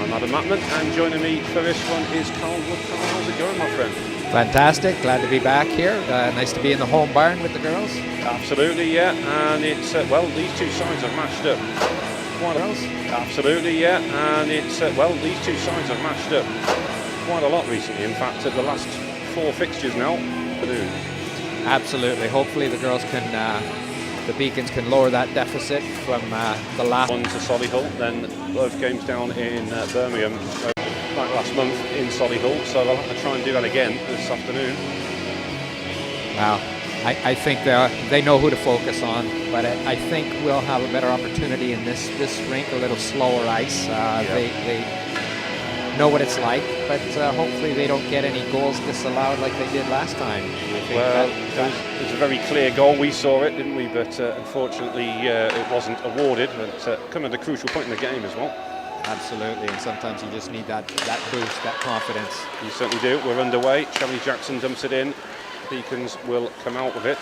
I'm Adam Matman, and joining me for this one is Carl Wood. Carl, how's it going, my friend? Fantastic, glad to be back here. Nice to be in the home barn with the girls. Absolutely, yeah, and it's, well, these two sides have matched up. Absolutely, yeah, and it's, well, these two sides have matched up quite a lot recently. In fact, at the last 4 fixtures now. Absolutely, hopefully the girls can, the Beacons can lower that deficit from the last one to Solihull, then both games down in Birmingham back last month in Solihull, so they'll have to try and do that again this afternoon. Wow, I think they know who to focus on, but I think we'll have a better opportunity in this rink, a little slower ice. They know what it's like, but hopefully they don't get any goals disallowed like they did last time. Well, it was a very clear goal. We saw it, didn't we? But unfortunately, it wasn't awarded. But coming at a crucial point in the game as well. Absolutely, and sometimes you just need that boost, that confidence. You certainly do. We're underway. Shelly Jackson dumps it in. Beacons will come out with it.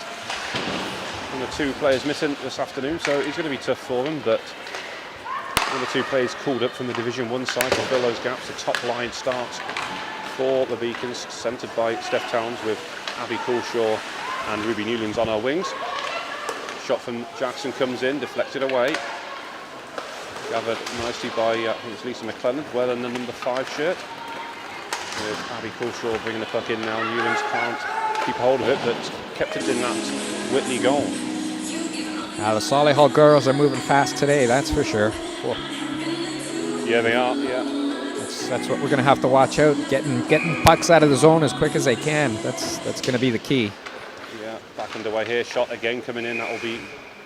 And the 2 players missing this afternoon, so it's going to be tough for them. But one of the 2 players called up from the Division 1 side to fill those gaps. The top line starts for the Beacons, centred by Steph Towns with Abby Coulshaw and Ruby Newlands on our wings. Shot from Jackson comes in, deflected away. Gathered nicely by, I think it's Lisa McClelland, well in the number 5 shirt. With Abby Coulshaw bringing the puck in now. Newlands can't keep hold of it, but kept it in that Whitley goal. The Solihull girls are moving fast today, that's for sure. Whoa. Yeah, they are, yeah. That's what we're going to have to watch out, getting pucks out of the zone as quick as they can. That's going to be the key. Yeah, back underway here. Shot again coming in. That will be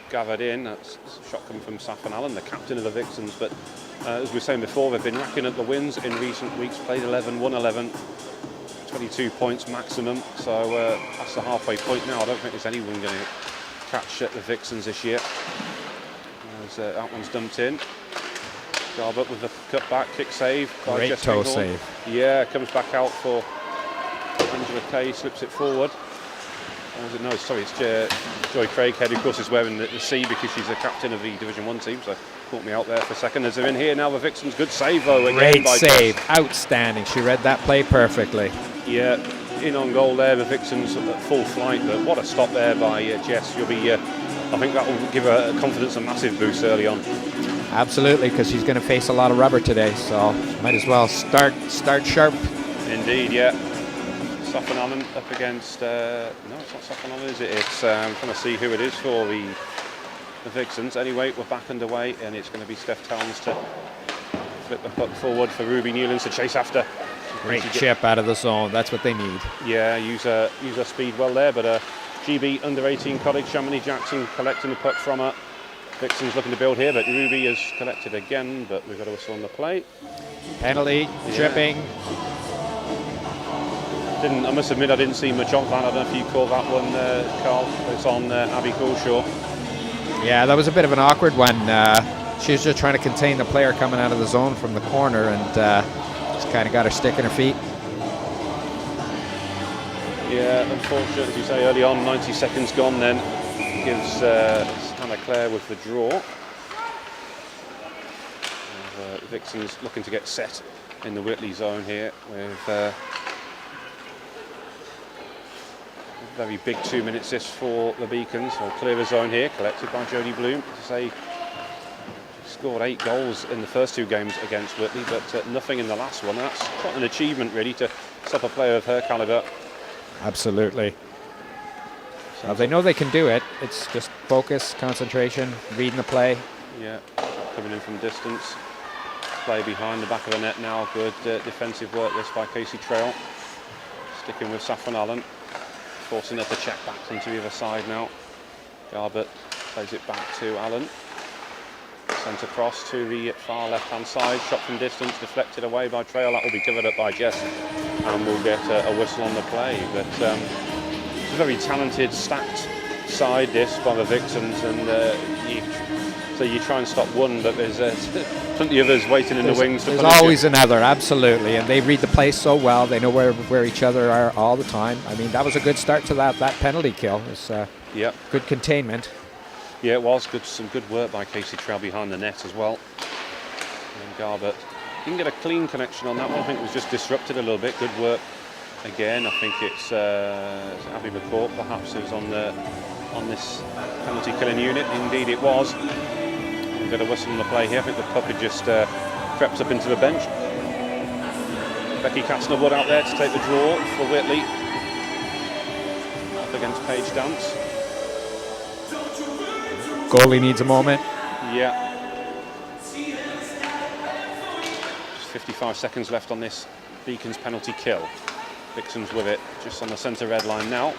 gathered in. That's a shot coming from Saffron Allen, the captain of the Vixens. But as we were saying before, they've been racking up the wins in recent weeks. Played 11, won 11, 22 points maximum. So that's the halfway point now. I don't think there's anyone going to catch the Vixens this year. As, that one's dumped in. Garbutt with the cut back, kick save by Great Jess toe Ringhorn. save. Yeah, comes back out for Angela Kay, slips it forward. No, sorry, it's Joy Craighead, who of course is wearing the C because she's the captain of the Division 1 team, so caught me out there for a second. As they're in here now, the Vixens, good save though. Great save, outstanding. She read that play perfectly. Yeah, in on goal there, the Vixens at full flight, but what a stop there by Jess. You'll be, I think that will give her confidence a massive boost early on. Absolutely, because she's going to face a lot of rubber today, so might as well start sharp. Indeed, yeah. Saffron Allen up against, no, it's not Saffron Allen, is it? It's, I'm trying to see who it is for the Vixens. Anyway, we're back underway, and it's going to be Steph Towns to flip the puck forward for Ruby Newlands to chase after. Great chip out of the zone, that's what they need. Yeah, use her speed well there, but GB under-18 college, Chamonix Jackson collecting the puck from her. Vixen's looking to build here, but Ruby has collected again, but we've got a whistle on the play. Penalty, tripping. I must admit I didn't see much of that. I don't know if you call that one, Carl. It's on Abby Coulshaw. Yeah, that was a bit of an awkward one. She was just trying to contain the player coming out of the zone from the corner and just kind of got her stick in her feet. Yeah, unfortunately, as you say early on, 90 seconds gone then, gives Hannah Clare with the draw. Vixen's looking to get set in the Whitley zone here with very big 2 minutes this for the Beacons. So clear the zone here, collected by Jodie Bloom. To say, she scored 8 goals in the first 2 games against Whitley, but nothing in the last one. That's quite an achievement really to stop a player of her calibre. Absolutely. So they know they can do it. It's just focus, concentration, reading the play. Yeah, coming in from distance. Play behind the back of the net now. Good defensive work this by Casey Trail. Sticking with Saffron Allen. Forcing her to check back into the other side now. Garbutt plays it back to Allen. Sent across to the far left-hand side. Shot from distance, deflected away by Trail. That will be covered up by Jess. And we'll get a whistle on the play. But it's a very talented, stacked side this by the Vixens. And so you try and stop one, but there's plenty of others waiting in the wings. There's always another, absolutely, and they read the play so well. They know where each other are all the time. I mean, that was a good start to that penalty kill. It was good containment. Yeah, it was good. Some good work by Casey Trail behind the net as well. And Garbutt Didn't get a clean connection on that one. I think it was just disrupted a little bit. Good work again. I think it's Abby McCourt perhaps who's on this penalty killing unit. Indeed it was. We've got a whistle on the play here. I think the puppy just crept up into the bench. Becky Katsner-Wood out there to take the draw for Whitley. Up against Paige Dance. Goalie needs a moment. Yeah. Just 55 seconds left on this Beacons penalty kill. Vixens with it just on the centre red line now.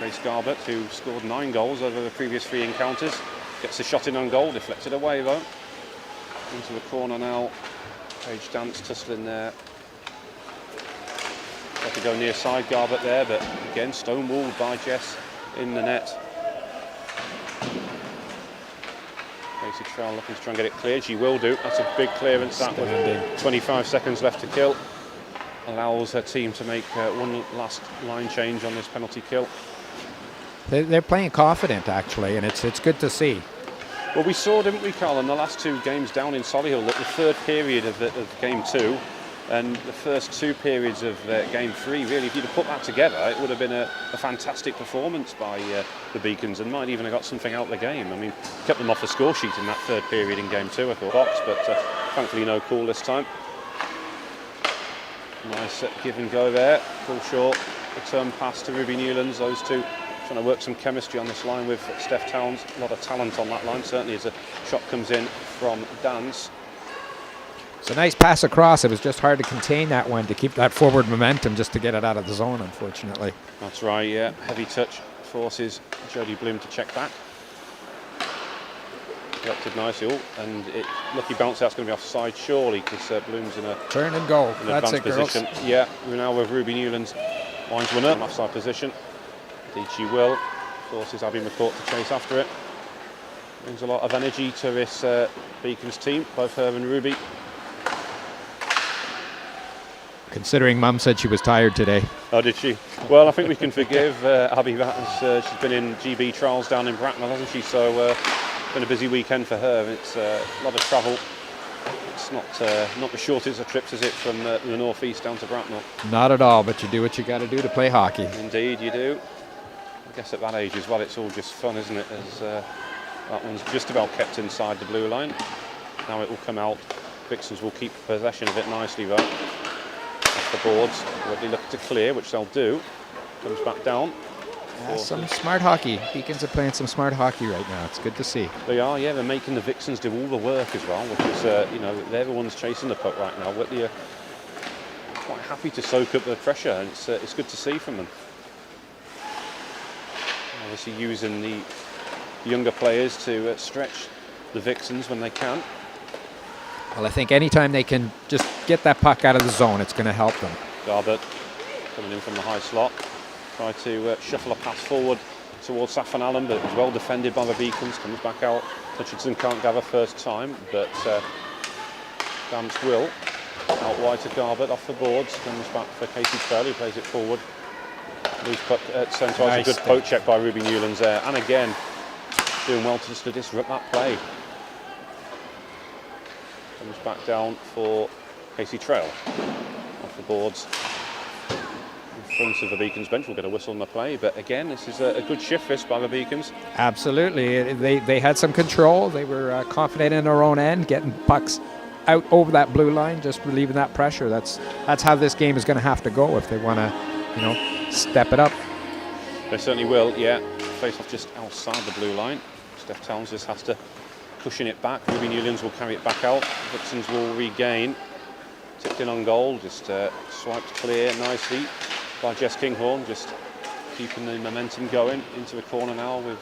Grace Garbett, who scored 9 goals over the previous 3 encounters, gets a shot in on goal, deflected away though. Into the corner now. Paige Dance tussling there. Got to go near side Garbett there, but again stonewalled by Jess in the net. Casey Trell looking to try and get it cleared. She will do. That's a big clearance. That with 25 seconds left to kill. Allows her team to make one last line change on this penalty kill. They're playing confident actually, and it's good to see. Well, we saw, didn't we, Carl, in the last 2 games down in Solihull, that the 3rd period of game 2 and the first 2 periods of game 3, really, if you'd have put that together, it would have been a fantastic performance by the Beacons, and might even have got something out of the game. I mean, kept them off the score sheet in that 3rd period in game 2, I thought, but thankfully no call this time. Nice give and go there. Pull short, return pass to Ruby Newlands. Those two trying to work some chemistry on this line with Steph Towns. A lot of talent on that line, certainly as a shot comes in from Dance. It's a nice pass across. It was just hard to contain that one, to keep that forward momentum, just to get it out of the zone, unfortunately. That's right, yeah. Heavy touch forces Jodie Bloom to check back. Collected nicely, and lucky bounce out's going to be offside surely, because Bloom's in a turn and go. That's advanced it, girls. position. Yeah, we're now with Ruby Newlands, Wines winner, offside position. Indeed she will. Forces Abby McCourt to chase after it. Brings a lot of energy to this Beacons team, both her and Ruby. Considering Mum said she was tired today. Oh, did she? Well, I think we can forgive Abby that, as she's been in GB trials down in Bracknell, hasn't she? So been a busy weekend for her. It's a lot of travel. It's not the shortest of trips, is it, from the northeast down to Bracknell? Not at all, but you do what you got to do to play hockey. Indeed you do. I guess at that age as well, it's all just fun, isn't it? As that one's just about kept inside the blue line. Now it will come out. Vixens will keep possession of it nicely though. Off the boards, Whitley looking to clear, which they'll do. Comes back down. Some smart hockey. Beacons are playing some smart hockey right now. It's good to see. They are, yeah. They're making the Vixens do all the work as well, which is, you know, they're the ones chasing the puck right now. Whitley are quite happy to soak up the pressure, and it's good to see from them. Obviously using the younger players to stretch the Vixens when they can. Well, I think anytime they can just get that puck out of the zone, it's going to help them. Garbett coming in from the high slot. Try to shuffle a pass forward towards Saffron Allen, but it was well defended by the Beacons. Comes back out. Hutchinson can't gather first time, but Dance will. Out wide to Garbett, off the boards. Comes back for Casey Trell, who plays it forward. Loose puck at centre. Nice. A good poke check by Ruby Newlands there. And again, doing well to disrupt that play. Comes back down for Casey Trell. Off the boards. In front of the Beacons bench, will get a whistle on the play, but again, this is a good shift this by the Beacons. Absolutely. They had some control. They were confident in their own end, getting pucks out over that blue line, just relieving that pressure. That's how this game is going to have to go if they want to, step it up. They certainly will, yeah. Face off just outside the blue line. Steph Towns just has to cushion it back. Ruby Newlands will carry it back out. Vixens will regain. Tipped in on goal, just swiped clear nicely by Jess Kinghorn, just keeping the momentum going into the corner now with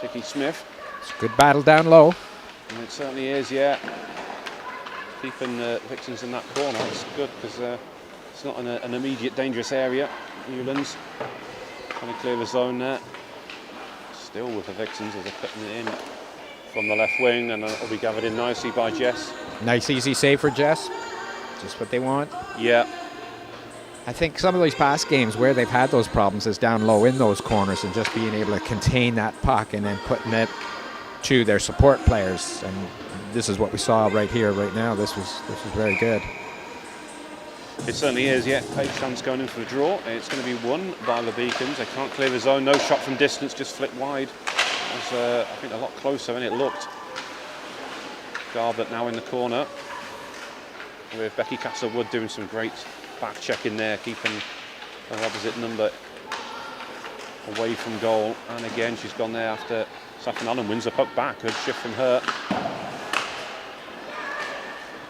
Vicky Smith. It's a good battle down low. And it certainly is, yeah. Keeping the Vixens in that corner, it's good because it's not an immediate dangerous area. Newlands trying to clear the zone there. Still with the Vixens as they're putting it in from the left wing, and it'll be gathered in nicely by Jess. Nice easy save for Jess. Just what they want. Yeah. I think some of these past games where they've had those problems is down low in those corners and just being able to contain that puck and then putting it to their support players, and this is what we saw right here, right now. This was very good. It certainly is, yeah. Page chance going in for the draw. It's going to be won by the Beacons. They can't clear the zone. No shot from distance, just flicked wide. It was, I think, a lot closer than it looked. Garbutt now in the corner, with Becky Castlewood doing some great back checking there, keeping her opposite number away from goal. And again, she's gone there after Saffron Allen wins the puck back. Good shift from her.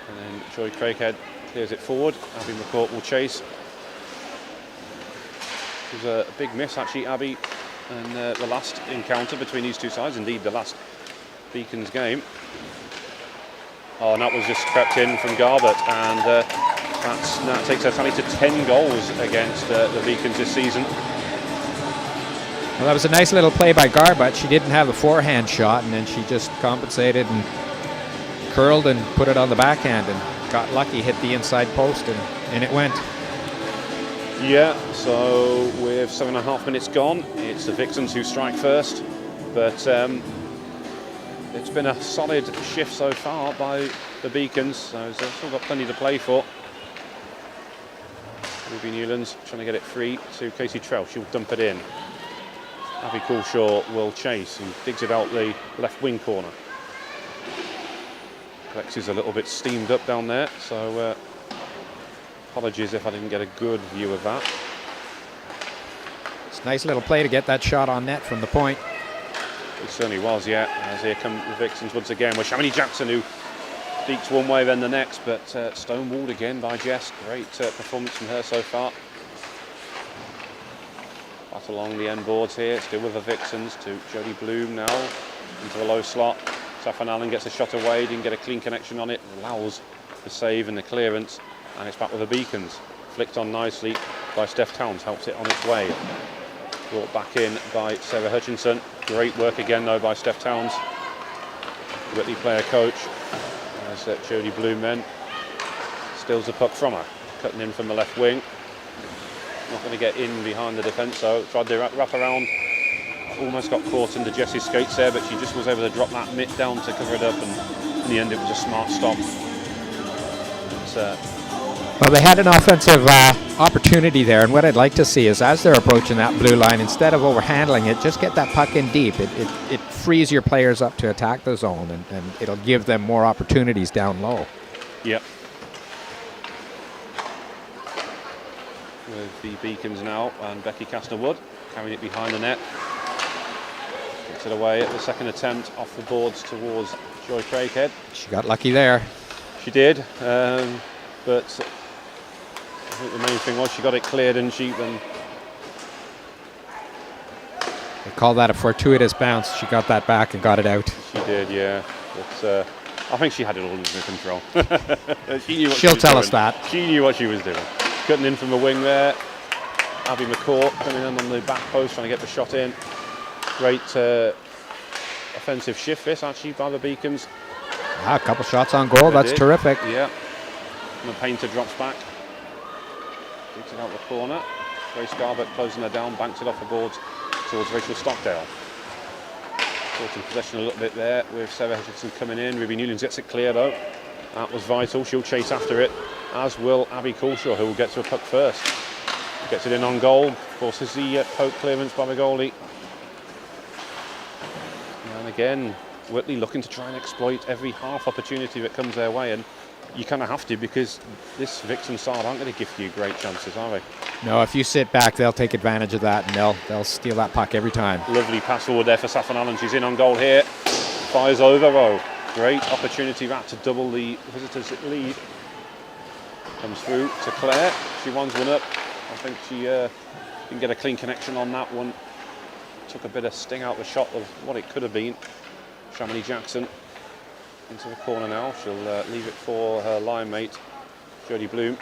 And then Joy Craighead clears it forward. Abby McCourt will chase. It was a big miss, actually, Abby, and the last encounter between these two sides, indeed the last Beacons game. Oh, and that was just crept in from Garbutt, and that takes her tally to 10 goals against the Beacons this season. Well, that was a nice little play by Garbutt. She didn't have a forehand shot, and then she just compensated and curled and put it on the backhand and got lucky, hit the inside post, and it went. Yeah, so with 7.5 minutes gone, it's the Vixens who strike first, but it's been a solid shift so far by the Beacons, so they've still got plenty to play for. Ruby Newlands trying to get it free to Casey Trell. She'll dump it in. Abby Coulshaw will chase and digs it out the left wing corner. Lexi's a little bit steamed up down there, so apologies if I didn't get a good view of that. It's a nice little play to get that shot on net from the point. It certainly was, yeah. As here come the Vixens once again with Shamini Jackson, who deeks one way then the next, but stonewalled again by Jess. Great performance from her so far. Back along the end boards here, still with the Vixens to Jodie Bloom now into the low slot. Saffron Allen gets a shot away, didn't get a clean connection on it, allows the save and the clearance, and it's back with the Beacons. Flicked on nicely by Steph Towns, helps it on its way. Brought back in by Sarah Hutchinson. Great work again though by Steph Towns. Whitley player coach, as Jodie Bloom then steals the puck from her. Cutting in from the left wing. Not going to get in behind the defence though. Tried to wrap around. Almost got caught under Jessie's skates there, but she just was able to drop that mitt down to cover it up, and in the end it was a smart stop. Well, they had an offensive opportunity there, and what I'd like to see is as they're approaching that blue line, instead of overhandling it, just get that puck in deep. It frees your players up to attack the zone, and it'll give them more opportunities down low. Yep. With the Beacons now, and Becky Castlewood carrying it behind the net. Gets it away at the second attempt off the boards towards Joy Craighead. She got lucky there. She did, but I think the main thing was she got it cleared, and she then. They call that a fortuitous bounce. She got that back and got it out. She did, yeah. But I think she had it all under control. She'll tell us that. She knew what she was doing. Cutting in from the wing there. Abby McCourt coming in on the back post, trying to get the shot in. Great offensive shift this actually by the Beacons. A couple shots on goal. That's terrific. Yeah. And the Painter drops back. Takes it out the corner. Grace Garbutt closing her down, banks it off the boards towards Rachel Stockdale. Caught in possession a little bit there with Sarah Hutchinson coming in. Ruby Newlands gets it clear though. That was vital. She'll chase after it, as will Abby Coulshaw, who will get to a puck first. Gets it in on goal. Of course, is the poke clearance by the goalie. And again, Whitley looking to try and exploit every half opportunity that comes their way, and you kind of have to, because this Vixen side aren't going to give you great chances, are they? No, if you sit back, they'll take advantage of that, and they'll steal that puck every time. Lovely pass forward there for Saffron Allen. She's in on goal here. Fires over. Oh, great opportunity that to double the visitors' lead. Comes through to Claire. She winds one up. I think she didn't get a clean connection on that one. Took a bit of sting out the shot of what it could have been. Shamini Jackson into the corner now. She'll leave it for her line mate, Jodie Bloom.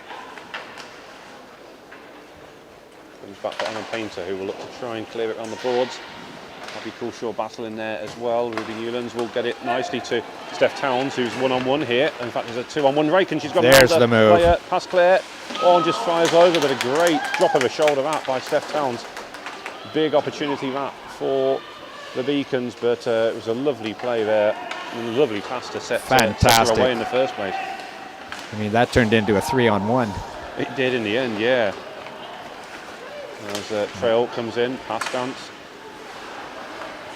Comes back to Anna Painter, who will look to try and clear it on the boards. Abby Coulshaw battling there as well. Ruby Newlands will get it nicely to Steph Towns, who's one-on-one here. In fact, there's a two-on-one rake, and she's got there's the move. Player, past Claire. Oh, and just fires over, but a great drop of a shoulder that by Steph Towns. Big opportunity that for the Beacons, but it was a lovely play there. And a lovely pass to set her away in the first place. I mean, that turned into a 3-on-1. It did in the end, yeah. As Trail comes in, pass dance.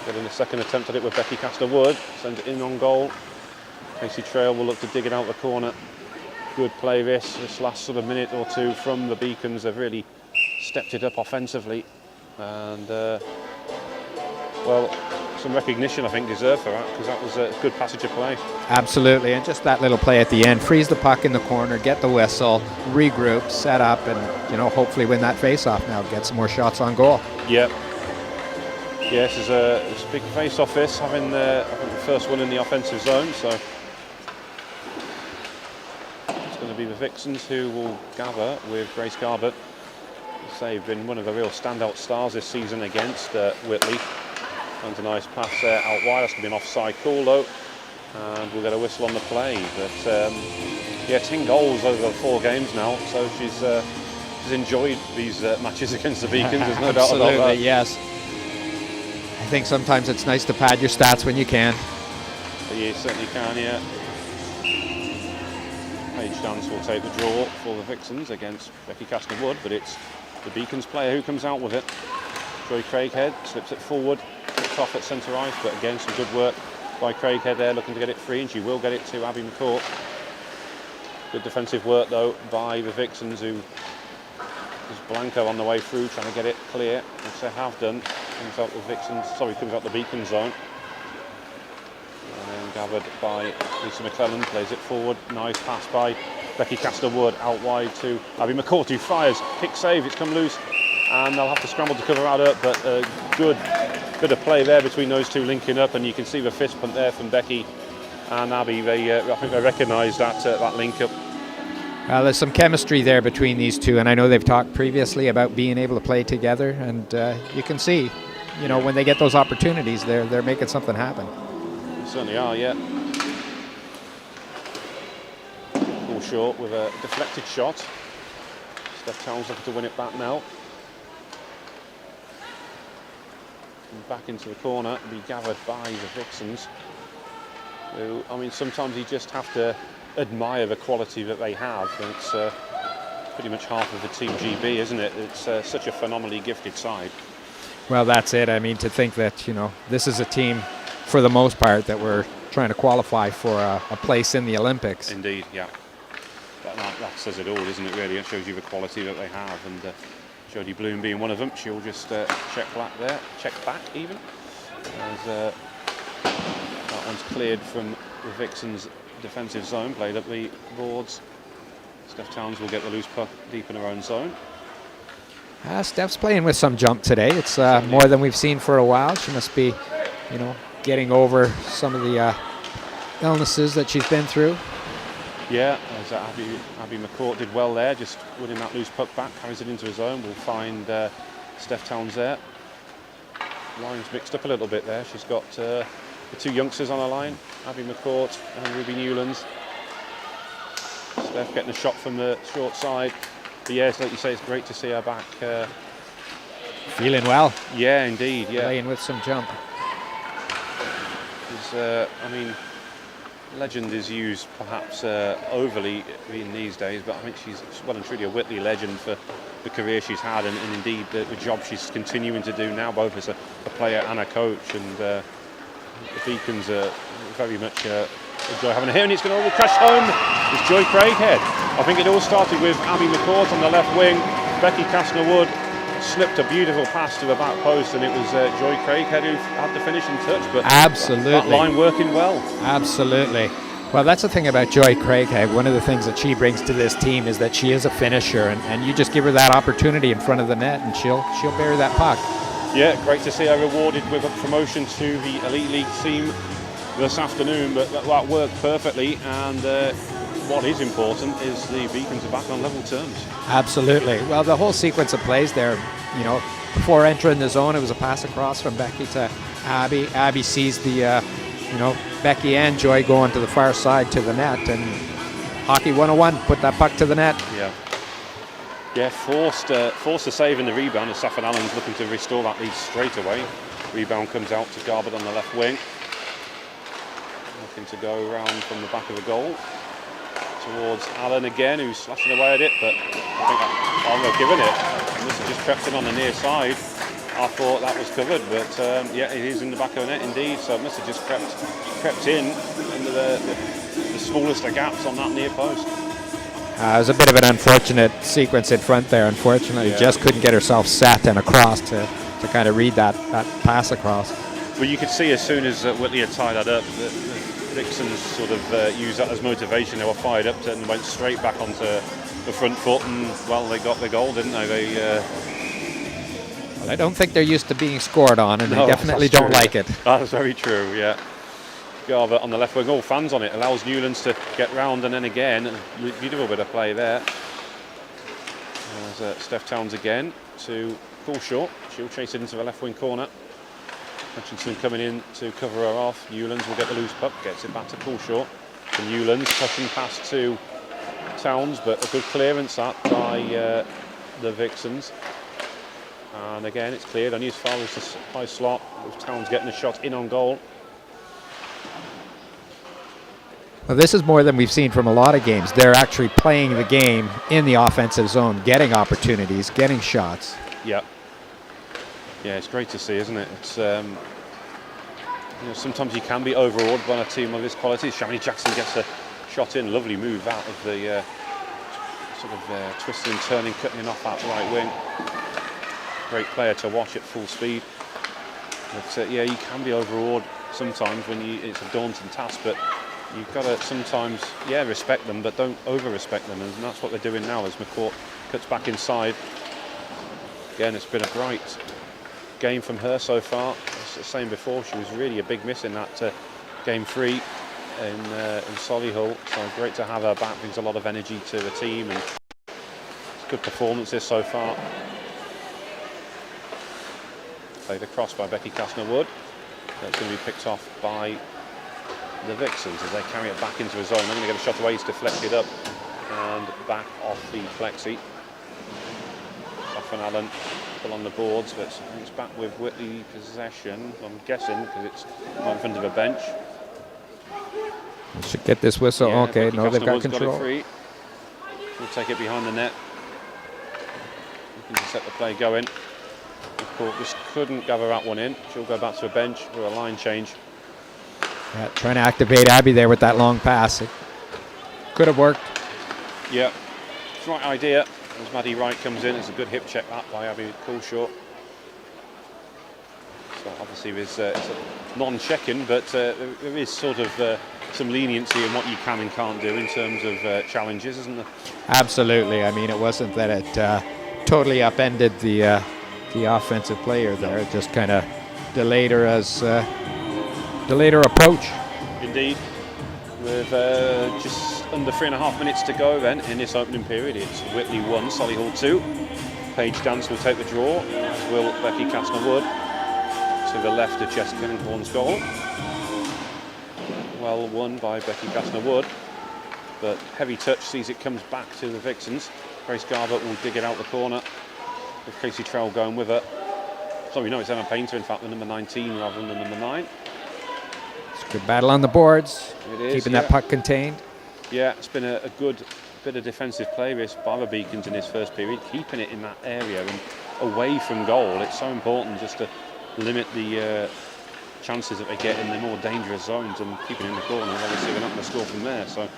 Getting a second attempt at it with Becky Castor-Wood. Sends it in on goal. Casey Trail will look to dig it out the corner. Good play this last sort of minute or two from the Beacons. They've really stepped it up offensively. And, well, some recognition, I think, deserved for that, because that was a good passage of play. Absolutely, and just that little play at the end, freeze the puck in the corner, get the whistle, regroup, set up, and, you know, hopefully win that face-off now, get some more shots on goal. Yep. Yes, it's a big face-off this, having the first one in the offensive zone, so it's going to be the Vixens who will gather with Grace Garbett. They've been one of the real standout stars this season against Whitley. And a nice pass there out wide. That's going to be an offside call though, and we'll get a whistle on the play. But yeah, 10 goals over 4 games now, so she's enjoyed these matches against the Beacons. There's no doubt about that. Yes. I think sometimes it's nice to pad your stats when you can. You certainly can, yeah. Paige Dance will take the draw for the Vixens against Becky Castor-Wood, but it's the Beacons player who comes out with it. Joy Craighead slips it forward. Off at centre ice, but again some good work by Craighead there, looking to get it free, and she will get it to Abby McCourt. Good defensive work though by the Vixens, who is Blanco on the way through trying to get it clear, which they have done. Comes out the Beacon zone, and then gathered by Lisa McClellan, plays it forward. Nice pass by Becky Castor-Wood out wide to Abby McCourt, who fires, kick save, it's come loose, and they'll have to scramble to cover out it, but good bit of play there between those two linking up, and you can see the fist pump there from Becky and Abby. I think they recognised that link up. There's some chemistry there between these two, and I know they've talked previously about being able to play together, and you can see, you know, when they get those opportunities, they're making something happen. They certainly are, yeah. Ball short with a deflected shot. Steph Towns looking to win it back now. And back into the corner, be gathered by the Vixens, who, I mean, sometimes you just have to admire the quality that they have. It's pretty much half of the Team GB, isn't it? It's such a phenomenally gifted side. Well, that's it. I mean, to think that, you know, this is a team, for the most part, that we're trying to qualify for a place in the Olympics. Indeed, yeah. That says it all, isn't it, really? It shows you the quality that they have, and Jodie Bloom being one of them. She'll just check back even, as that one's cleared from the Vixens' defensive zone, played up the boards. Steph Towns will get the loose puck deep in her own zone. Steph's playing with some jump today. It's more than we've seen for a while. She must be, you know, getting over some of the illnesses that she's been through. Yeah, as Abby McCourt did well there, just winning that loose puck back, carries it into his own. We'll find Steph Towns there. Line's mixed up a little bit there. She's got the 2 youngsters on her line, Abby McCourt and Ruby Newlands. Steph getting a shot from the short side. But yes, like you say, it's great to see her back. Feeling well. Yeah, indeed, yeah. Playing with some jump. I mean, legend is used perhaps overly in these days, but I think she's well and truly a Whitley legend for the career she's had, and indeed the job she's continuing to do now, both as a player and a coach. And the Beacons very much enjoy having her here, and it's going to all crash home. It's Joy Craighead. I think it all started with Abby McCourt on the left wing. Becky Castor-Wood slipped a beautiful pass to the back post, and it was Joy Craighead who had the finishing touch. But absolutely, that line working well. Absolutely. Well, that's the thing about Joy Craighead. One of the things that she brings to this team is that she is a finisher, and you just give her that opportunity in front of the net, and she'll bury that puck. Yeah, great to see her rewarded with a promotion to the Elite League team this afternoon. But that worked perfectly, and what is important is the Beacons are back on level terms. Absolutely. Well, the whole sequence of plays there, you know, before entering the zone, it was a pass across from Becky to Abby. Abby sees the, Becky and Joy going to the far side to the net, and Hockey 101, put that puck to the net. Yeah, forced to save in the rebound as Saffron Allen's looking to restore that lead straight away. Rebound comes out to Garbutt on the left wing. Looking to go around from the back of the goal towards Allen again, who's slashing away at it, but I think Arlo giving it. And this has just crept in on the near side. I thought that was covered, but yeah, it is in the back of the net indeed. So it must have just crept in into the smallest of gaps on that near post. It was a bit of an unfortunate sequence in front there. Unfortunately, just couldn't get herself set and across to kind of read that pass across. Well, you could see as soon as Whitley had tied that up, the Vixens sort of used that as motivation. They were fired up and went straight back onto the front foot, and well, they got the goal, didn't they? Well, I don't think they're used to being scored on, and they definitely don't like it. That's very true, yeah. Garbutt on the left wing, all fans on it, allows Newlands to get round, and then again, a beautiful bit of play there. There's Steph Towns again to Coulshaw. She'll chase it into the left wing corner. Hutchinson coming in to cover her off. Newlands will get the loose puck, gets it back to Coulshaw. To Newlands, touching pass to Towns, but a good clearance that by the Vixens. And again, it's cleared only as far as the high slot, with Towns getting a shot in on goal. Well, this is more than we've seen from a lot of games. They're actually playing the game in the offensive zone, getting opportunities, getting shots. Yeah. Yeah, it's great to see, isn't it? It's you know, sometimes you can be overawed by a team of this quality. Shamini Jackson gets a shot in, lovely move out of the sort of twisting and turning, cutting off that right wing. Great player to watch at full speed. But yeah, you can be overawed sometimes when it's a daunting task, but you've got to sometimes, respect them, but don't over-respect them, and that's what they're doing now as McCourt cuts back inside. Again, it's been a bright game from her so far. As I was saying before, she was really a big miss in that game 3 in Solihull, so great to have her back, brings a lot of energy to the team, and good performances so far. Played across by Becky Kastner-Wood. That's going to be picked off by the Vixens as they carry it back into a zone. They're going to get a shot away, it's deflected up and back off the flexi. Saffron Allen still on the boards, but it's back with Whitley possession, I'm guessing, because it's right in front of a bench. Should get this whistle. Yeah, okay, Becky no, they've got Kastner-Wood's control. Got it free. We'll take it behind the net. Looking to set the play going. McCourt just couldn't gather that one in. She'll go back to a bench for a line change. Yeah, trying to activate Abby there with that long pass. It could have worked. Yeah, it's the right idea. As Maddie Wright comes in, it's a good hip check that by Abby Coulshaw. So obviously it's a non-checking, but there is sort of some leniency in what you can and can't do in terms of challenges, isn't there? Absolutely. I mean, it wasn't that it totally upended the offensive player there. It just kind of delayed her approach. Indeed. With just under 3.5 minutes to go then in this opening period, it's Whitley 1, Solihull 2. Paige Dance will take the draw, as will Becky Kastner-Wood. To the left of Jess Killinghorn's goal. Well won by Becky Kastner-Wood, but heavy touch sees it comes back to the Vixens. Grace Garbutt will dig it out the corner, with Casey Trell going with her. So we know it's Emma Painter, in fact, the number 19 rather than the number 9. It's a good battle on the boards, it is, keeping that puck contained. Yeah, it's been a good bit of defensive play by the Beacons in this first period, keeping it in that area and away from goal. It's so important just to limit the chances that they get in the more dangerous zones and keeping in the corner. Obviously, they're not going to score from there. So,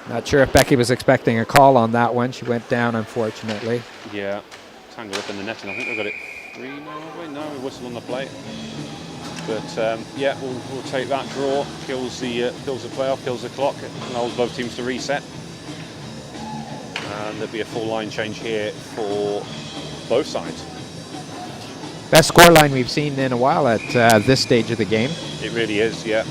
not sure if Becky was expecting a call on that one. She went down, unfortunately. Yeah, tangled up in the net, and I think we've got it 3 now. Have we? No, we whistle on the plate. But yeah, we'll take that draw. Kills the playoff, kills the clock. It allows both teams to reset, and there'll be a full line change here for both sides. Best scoreline we've seen in a while at this stage of the game. It really is, yeah,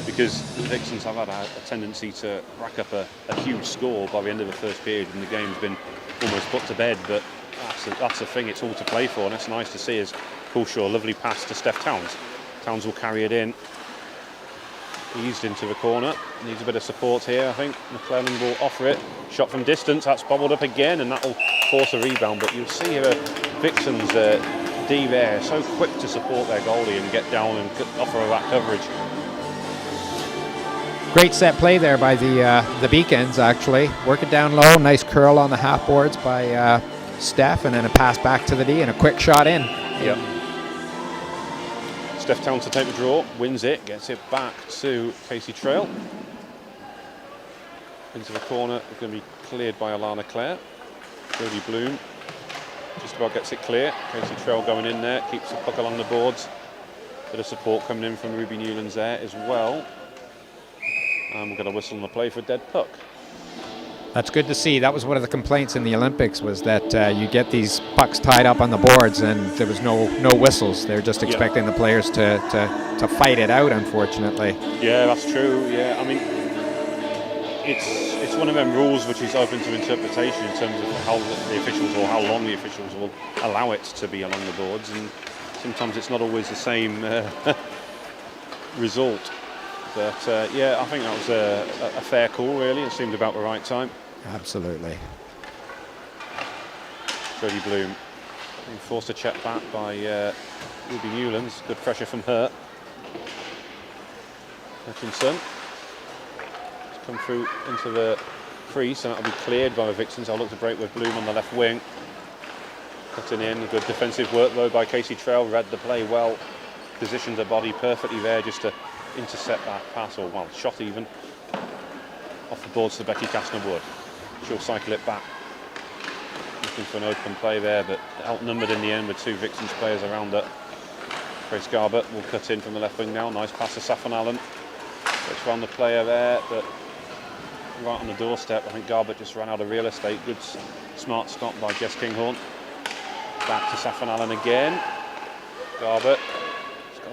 because the Vixens have had a tendency to rack up a huge score by the end of the first period, and the game's been almost put to bed. But that's the thing; it's all to play for, and it's nice to see. As Coulshaw, lovely pass to Steph Towns. Towns will carry it in. Eased into the corner. Needs a bit of support here, I think. McClellan will offer it. Shot from distance. That's bobbled up again, and that will force a rebound. But you'll see here Vixens D there, so quick to support their goalie and get down and offer that coverage. Great set play there by the Beacons, actually. Work it down low, nice curl on the half boards by Steph, and then a pass back to the D and a quick shot in. Yep. Steph Towns to take the draw, wins it, gets it back to Casey Trail. Into the corner, it's going to be cleared by Alana Clare. Jodie Bloom just about gets it clear. Casey Trail going in there, keeps the puck along the boards. Bit of support coming in from Ruby Newlands there as well. And we've got a whistle on the play for dead puck. That's good to see. That was one of the complaints in the Olympics, was that you get these pucks tied up on the boards and there was no whistles. They're just expecting the players to fight it out, unfortunately. Yeah, that's true. Yeah, I mean, it's one of them rules which is open to interpretation in terms of how the officials or how long the officials will allow it to be along the boards, and sometimes it's not always the same result. But yeah, I think that was a fair call, really. It seemed about the right time. Absolutely. Jodie Bloom being forced to check back by Ruby Newlands. Good pressure from her. Hutchinson has come through into the crease, and that'll be cleared by the Vixens. I'll look to break with Bloom on the left wing. Cutting in, good defensive work though by Casey Trail. Read the play well, positioned her body perfectly there just to intercept that pass, or well, shot even, off the boards to Becky Kastner-Wood. She'll cycle it back. Looking for an open play there, but outnumbered in the end with two Vixens players around her. Grace Garbett will cut in from the left wing now. Nice pass to Saffron Allen. Gets around the player there, but right on the doorstep. I think Garbett just ran out of real estate. Good, smart stop by Jess Kinghorn. Back to Saffron Allen again. Garbett.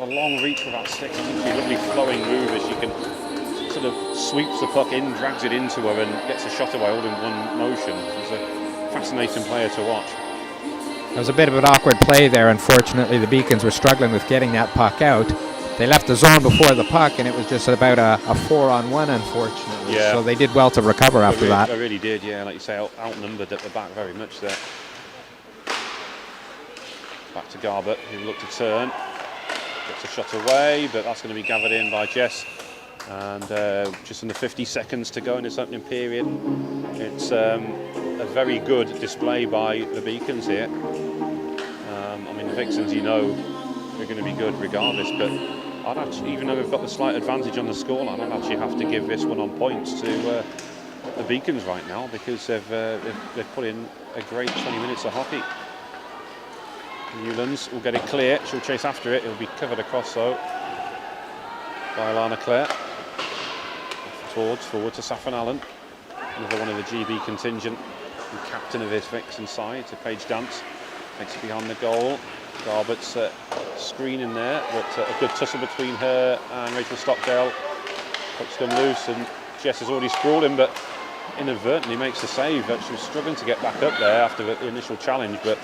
A long reach with that stick. It's a lovely flowing move as she can sort of sweeps the puck in, drags it into her and gets a shot away all in one motion. She's a fascinating player to watch. There was a bit of an awkward play there. Unfortunately, the Beacons were struggling with getting that puck out. They left the zone before the puck, and it was just about a 4-on-1, unfortunately. Yeah. So they did well to recover after that. They really did, yeah. Like you say, outnumbered at the back very much there. Back to Garbett, who looked to turn. Gets a shot away, but that's going to be gathered in by Jess. And just under 50 seconds to go in this opening period. It's a very good display by the Beacons here. I mean, the Vixens, you know, they're going to be good regardless, but I'd actually, even though they've got the slight advantage on the scoreline, I'd actually have to give this one on points to the Beacons right now, because they've put in a great 20 minutes of hockey. Newlands will get it clear. She'll chase after it. It'll be covered across though by Alana Clare. Forward to Saffron Allen, another one of the GB contingent, and captain of his Vixen side. To Paige Dance, takes it behind the goal. Garbett's screen in there, but a good tussle between her and Rachel Stockdale. Puck's come loose, and Jess has already sprawled him, but inadvertently makes the save. She was struggling to get back up there after the initial challenge, but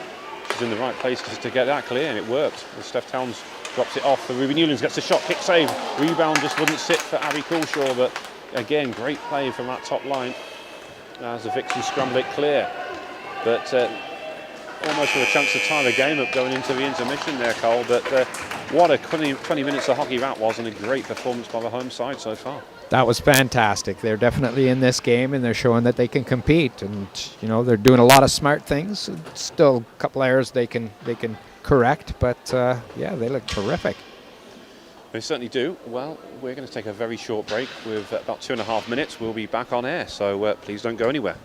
she's in the right place to get that clear, and it worked. As Steph Towns drops it off, and Ruby Newlands gets a shot, kick save. Rebound just wouldn't sit for Abby Coulshaw, but again, great play from that top line as the Vixens scramble it clear. But almost with a chance to tie the game up going into the intermission there, Cole. But what a 20 minutes of hockey that was, and a great performance by the home side so far. That was fantastic. They're definitely in this game, and they're showing that they can compete. And you know, they're doing a lot of smart things. Still a couple errors they can correct, but yeah, they look terrific. They certainly do. Well, we're going to take a very short break with about 2.5 minutes. We'll be back on air, so please don't go anywhere.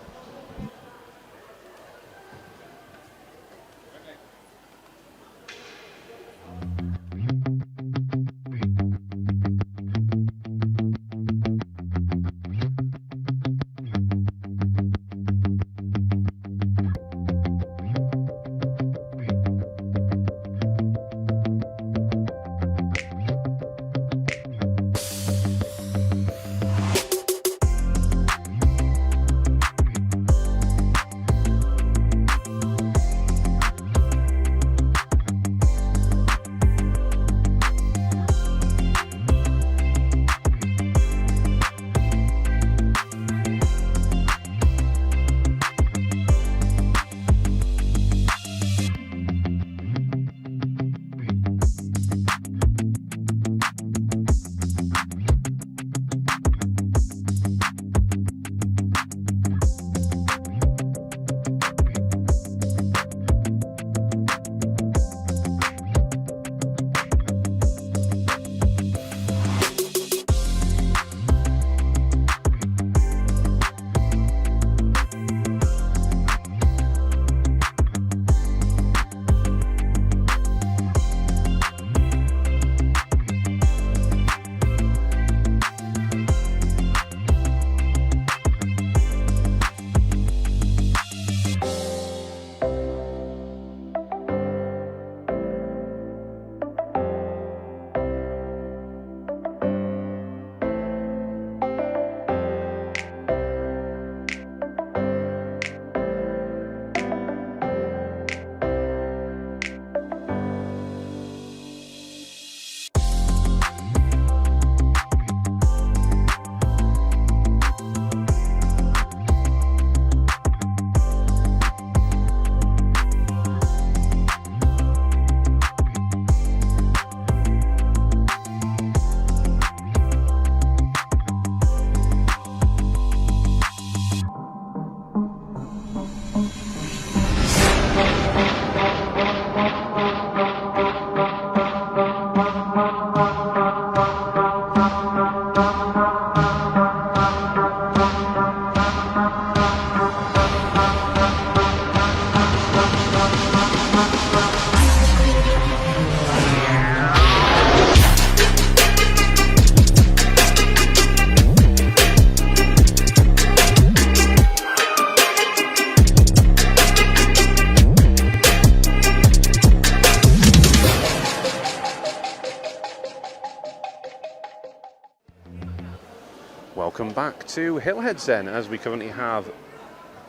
come back to Hillheads then, as we currently have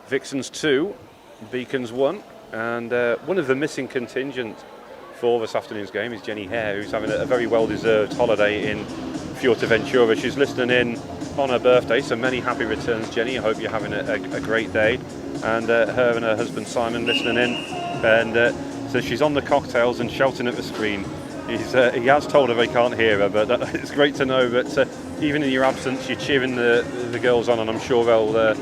Vixens 2, Beacons 1, and one of the missing contingent for this afternoon's game is Jenny Hare, who's having a very well-deserved holiday in Fuerteventura. She's listening in on her birthday, so many happy returns, Jenny. I hope you're having a great day. And her and her husband Simon listening in, and so she's on the cocktails and shouting at the screen. He has told her they can't hear her, but it's great to know that even in your absence, you're cheering the girls on, and I'm sure they'll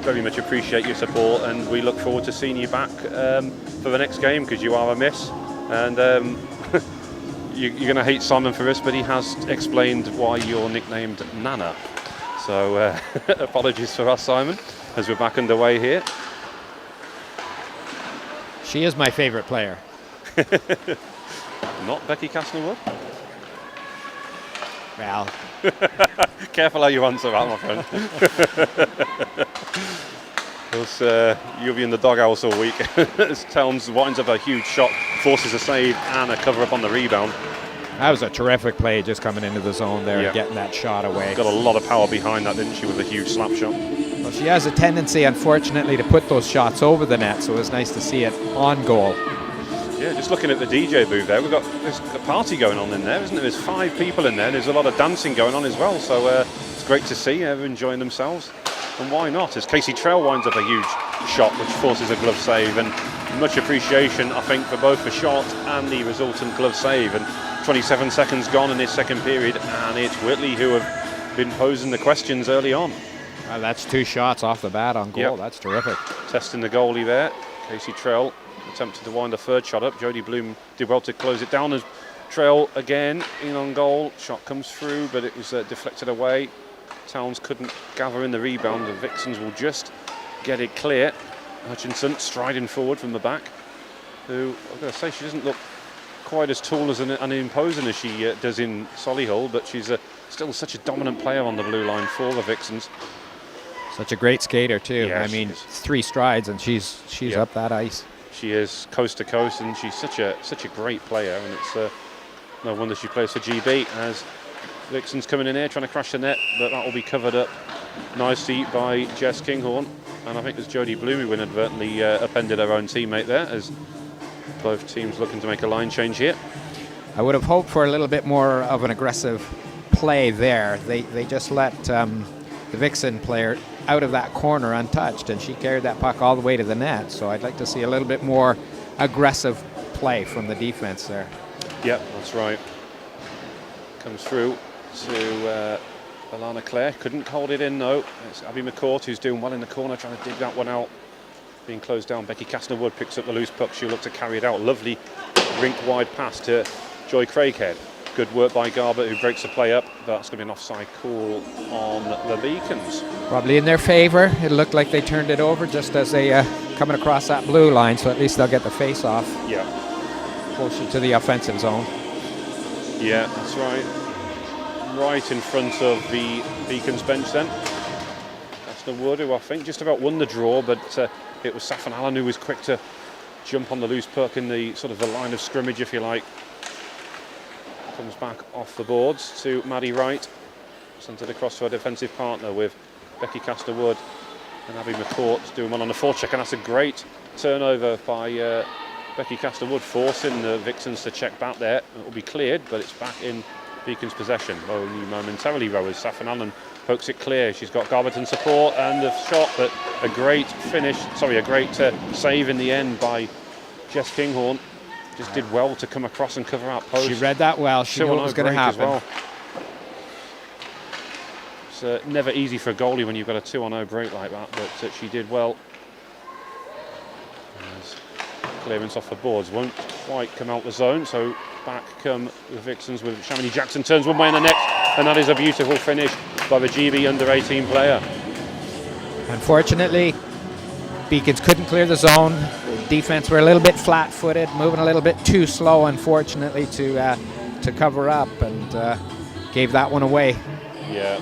very much appreciate your support, and we look forward to seeing you back for the next game, because you are a miss. And you're going to hate Simon for this, but he has explained why you're nicknamed Nana. So apologies for us, Simon, as we're back underway here. She is my favourite player. Not Becky Castlewood? Well, careful how you answer that, my friend. Else, you'll be in the doghouse all week. As Towns winds up a huge shot, forces a save and a cover up on the rebound. That was a terrific play, just coming into the zone there and getting that shot away. Got a lot of power behind that, didn't she, with a huge slap shot? Well, she has a tendency, unfortunately, to put those shots over the net, so it was nice to see it on goal. Yeah, just looking at the DJ booth there, there's a party going on in there, isn't there? There's 5 people in there, and there's a lot of dancing going on as well, so it's great to see everyone enjoying themselves. And why not, as Casey Trail winds up a huge shot which forces a glove save, and much appreciation, I think, for both the shot and the resultant glove save. And 27 seconds gone in this second period, and it's Whitley who have been posing the questions early on. Well, that's 2 shots off the bat on goal. That's terrific. Testing the goalie there. Casey Trail attempted to wind a third shot up. Jodie Bloom did well to close it down, as Trail again in on goal. Shot comes through, but it was deflected away. Towns couldn't gather in the rebound. The Vixens will just get it clear. Hutchinson striding forward from the back, who, I've got to say, she doesn't look quite as tall as and imposing as she does in Solihull, but she's still such a dominant player on the blue line for the Vixens. Such a great skater too. Yeah, I mean, 3 strides and she's up that ice. She is coast to coast, and she's such a great player, and it's no wonder she plays for GB, as Vixens coming in here trying to crash the net, but that will be covered up nicely by Jess Kinghorn, and I think there's Jodie Bloom who inadvertently upended her own teammate there, as both teams looking to make a line change here. I would have hoped for a little bit more of an aggressive play there. They just let the Vixen player out of that corner untouched, and she carried that puck all the way to the net, so I'd like to see a little bit more aggressive play from the defense there. Yep, that's right. Comes through to Alana Clare. Couldn't hold it in though. It's Abby McCourt who's doing well in the corner, trying to dig that one out. Being closed down. Becky Castlewood picks up the loose puck. She'll look to carry it out. Lovely rink-wide pass to Joy Craighead. Good work by Garbutt, who breaks the play up. That's going to be an offside call on the Beacons. Probably in their favour. It looked like they turned it over just as they coming across that blue line, so at least they'll get the face-off. Yeah. Closer to the offensive zone. Yeah, that's right. Right in front of the Beacons bench then. Castlewood, who I think just about won the draw, but it was Safan Allen who was quick to jump on the loose puck in the sort of the line of scrimmage, if you like. Comes back off the boards to Maddie Wright. Sent it across to her defensive partner with Becky Castlewood and Abby McCourt doing one on the forecheck, and that's a great turnover by Becky Castlewood, forcing the Vixens to check back there. It will be cleared, but it's back in Beacons' possession. Only momentarily though, as Safan Allen pokes it clear. She's got Garberton support and the shot, but a great finish, a great save in the end by Jess Kinghorn. Just did well to come across and cover out post. She read that well. She knew what was going to happen. Well. It's never easy for a goalie when you've got a 2-on-0 break like that, but she did well. As clearance off the boards won't quite come out the zone, so back come the Vixens with Shamini Jackson, turns one way in the net, and that is a beautiful finish by the GB under-18 player. Unfortunately, Beacons couldn't clear the zone. Defense were a little bit flat-footed, moving a little bit too slow, unfortunately, to cover up, and gave that one away. Yeah,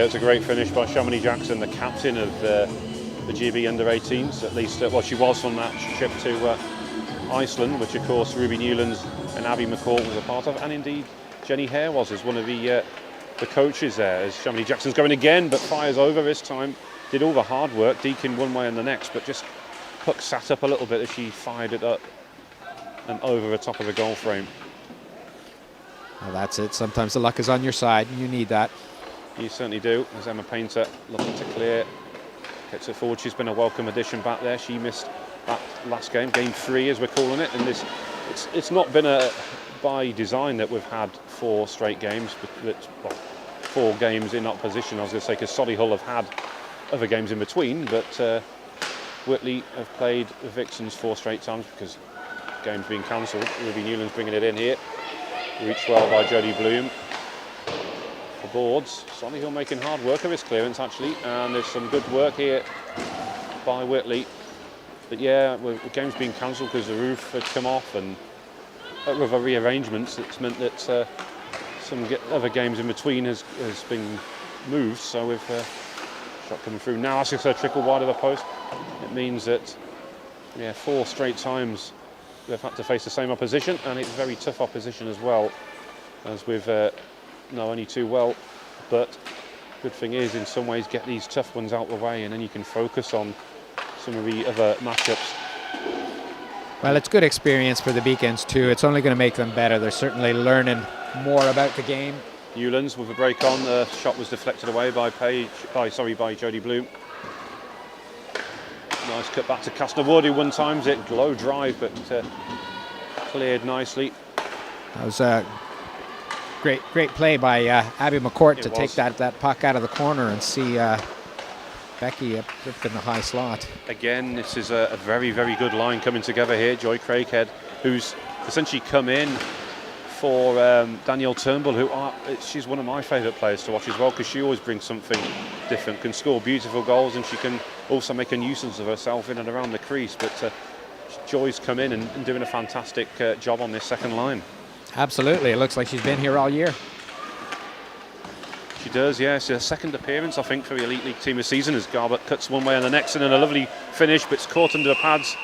it's a great finish by Shamini Jackson, the captain of the GB under-18s. At least, well, she was on that trip to Iceland, which of course Ruby Newlands and Abby McCall was a part of, and indeed Jenny Hare was, as one of the the coaches there as Shamini Jackson's going again, but fires over this time. Did all the hard work, Deakin one way and the next, but just puck sat up a little bit as she fired it up and over the top of the goal frame. Well, that's it. Sometimes the luck is on your side, and you need that. You certainly do. As Emma Painter looking to clear, gets it forward. She's been a welcome addition back there. She missed that last game, game 3 as we're calling it, and this it's not been by design that we've had 4 straight games, but 4 games in opposition. I was going to say, because Solihull have had other games in between, but Whitley have played the Vixens 4 straight times because games being cancelled. Ruby Newland's bringing it in here. Reached well by Jodie Bloom. For boards, Solihull making hard work of this clearance actually, and there's some good work here by Whitley. But yeah, the game's been cancelled because the roof had come off, and with the rearrangements, it's meant that some other games in between has been moved. So with shot coming through now, that's just a trickle wide of the post. It means that 4 straight times they've had to face the same opposition, and it's very tough opposition as well, as we've only too well. But good thing is, in some ways, get these tough ones out of the way, and then you can focus on some of the other matchups. Well, it's good experience for the Beacons too. It's only going to make them better. They're certainly learning more about the game. Newlands with a break on. The shot was deflected away by Jodie Bloom. Nice cut back to Castlewood, who one times it. Low drive, but cleared nicely. That was a great play by Abby McCourt to take that puck out of the corner and see Becky up in the high slot. Again, this is a very, very good line coming together here. Joy Craighead, who's essentially come in for Danielle Turnbull, she's one of my favourite players to watch as well, because she always brings something different, can score beautiful goals, and she can also make a nuisance of herself in and around the crease. But Joy's come in and doing a fantastic job on this second line. Absolutely, it looks like she's been here all year. She does, yes. Her second appearance, I think, for the Elite League team this season, as Garbutt cuts one way and the next, and then a lovely finish, but it's caught under the pads.